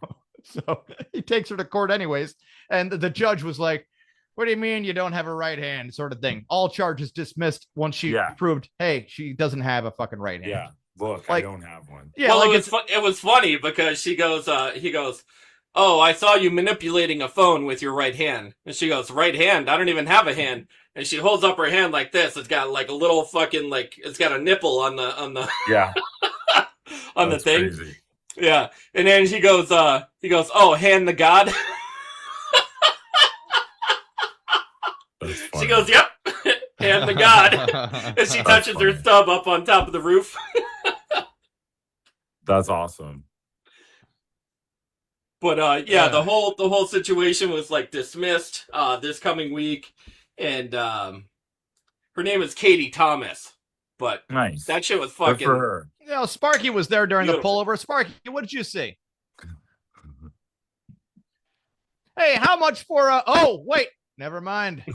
So he takes her to court anyways. And the judge was like, what do you mean you don't have a right hand, sort of thing? All charges dismissed once she proved, hey, she doesn't have a fucking right hand. Yeah. Look, I don't have one. Yeah. Well, it was funny because he goes, oh, I saw you manipulating a phone with your right hand. And she goes, right hand? I don't even have a hand. And she holds up her hand like this. It's got like a little fucking, like, it's got a nipple on the yeah. on the thing. Crazy. Yeah. And then he goes, oh, hand the God. She goes, yep, hand the God. And she touches her stub up on top of the roof. That's awesome. But the whole situation was like dismissed this coming week, and her name is Katie Thomas. But nice. That shit was fucking. Good for her. Sparky was there during the pullover. Sparky, what did you see? Hey, how much for oh, wait. Never mind. She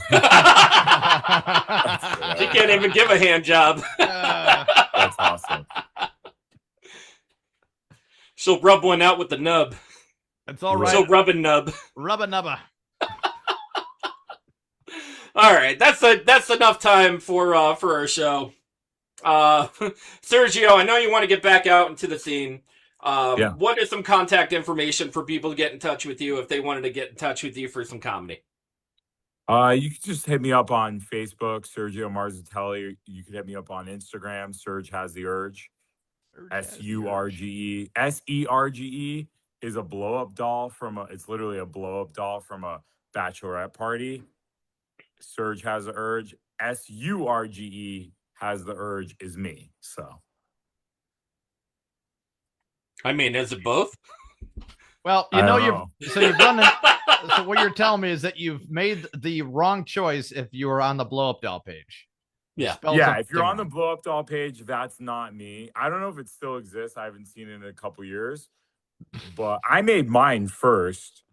can't even give a hand job. That's awesome. She'll rub one out with the nub. That's all right. She'll rub a nub. Rub a nubba. All right, that's enough time for our show. Sergio, I know you want to get back out into the scene. What is some contact information for people to get in touch with you if they wanted to get in touch with you for some comedy? You can just hit me up on Facebook, Sergio Marzatelli. You can hit me up on Instagram, Serge Has the Urge. SURGE. SERGE is a blow-up doll it's literally a blow-up doll from a bachelorette party. Serge Has the Urge. SURGE Has the Urge is me. So. I mean, is it both? Well, I don't know. you've done it. So what you're telling me is that you've made the wrong choice if you were on the blow up doll page. Yeah. Yeah, if you're on the blow up doll page, that's not me. I don't know if it still exists. I haven't seen it in a couple years, but I made mine first.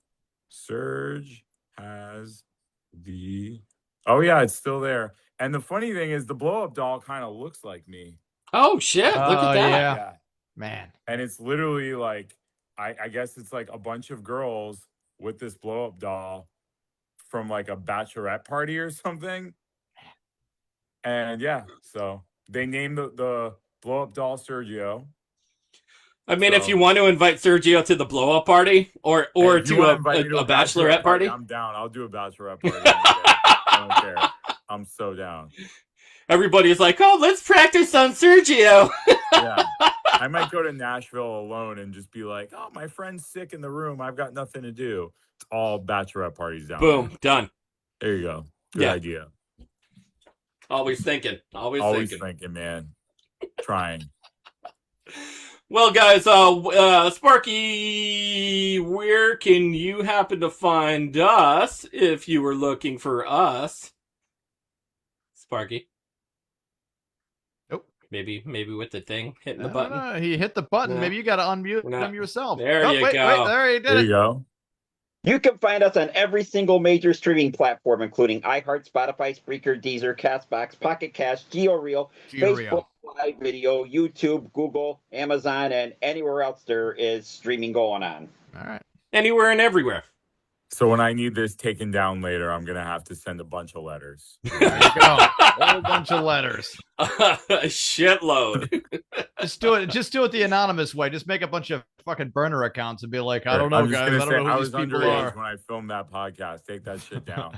Serge has the. Oh yeah, it's still there. And the funny thing is, the blow up doll kind of looks like me. Oh shit! Look at that. Yeah. Man. And it's literally like, I guess it's like a bunch of girls with this blow up doll from like a bachelorette party or something. And yeah, so they named the blow up doll Sergio. I mean, if you want to invite Sergio to the blow up party or to a bachelorette party, I'm down. I'll do a bachelorette party. I don't care. I'm so down. Everybody's like, "Oh, let's practice on Sergio." Yeah, I might go to Nashville alone and just be like, "Oh, my friend's sick in the room. I've got nothing to do." It's all bachelorette parties down. Boom, there. done. There you go. Good idea. Always thinking. Always thinking, man. Trying. Well, guys, Sparky, where can you happen to find us if you were looking for us? Sparky? Nope. Maybe with the thing, hitting the button. He hit the button. No. Maybe you got to unmute him yourself. There you go. Wait, there you did There it. you go. You can find us on every single major streaming platform, including iHeart, Spotify, Spreaker, Deezer, Castbox, Pocket Cast, GeoReel, Facebook Live Video, YouTube, Google, Amazon, and anywhere else there is streaming going on. All right. Anywhere and everywhere. So when I need this taken down later, I'm going to have to send a bunch of letters. There you go. A whole bunch of letters. A shitload. Just do it the anonymous way. Just make a bunch of fucking burner accounts and be like, I don't know, guys. I don't know who these people are. When I filmed that podcast. Take that shit down.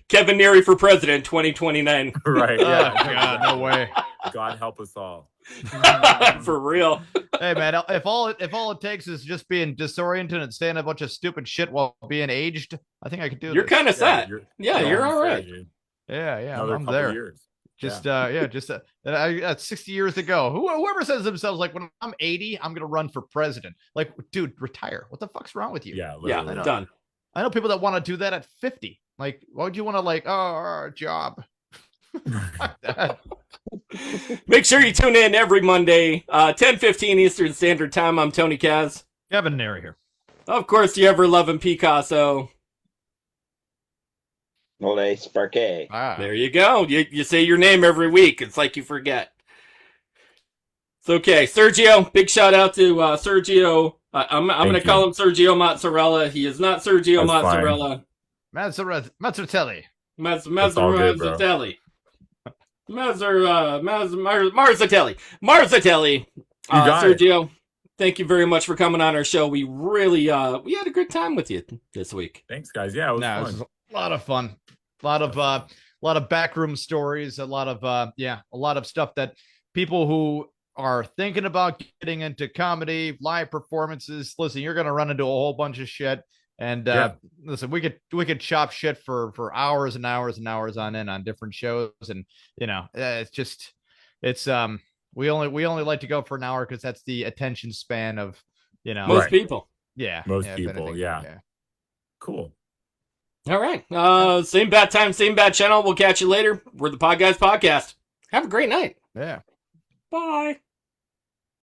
Kevin Neary for president 2029. Right. Oh, Yeah. God, no way. God help us all. For real. Hey man, if all it takes is just being disoriented and saying a bunch of stupid shit while being aged, I think I could do You're this. kind of set. Yeah, You're all right. Dude. Yeah, Another I'm couple there. Years. I got 60 years to go. Whoever says to themselves like, when I'm 80, I'm gonna run for president. Like, dude, retire. What the fuck's wrong with you? Yeah, Yeah, done. I know people that want to do that at 50. Like, why would you want to job? Fuck that. Make sure you tune in every Monday, 10:15 Eastern Standard Time. I'm Tony Kaz. Kevin Neary here. Of course, the ever-loving Picasso. Ole Sparky. There you go. You say your name every week. It's like you forget. It's okay. Sergio, big shout out to Sergio. I'm going to call him Sergio Mozzarella. He is not Sergio Mozzarella. Mazzatelli. Mazzatelli. Marzatelli. Sergio, thank you very much for coming on our show. We really we had a good time with you this week. Thanks, guys. Yeah, it was fun. A lot of fun. A lot of backroom stories, a lot of stuff that people who are thinking about getting into comedy, live performances, listen, you're going to run into a whole bunch of shit. And listen, we could chop shit for hours and hours and hours on end on different shows, and we only like to go for an hour because that's the attention span of most people. Yeah, most people. Yeah. Cool. All right. Same bat time, same bat channel. We'll catch you later. We're the Podguyz Podcast. Have a great night. Yeah. Bye.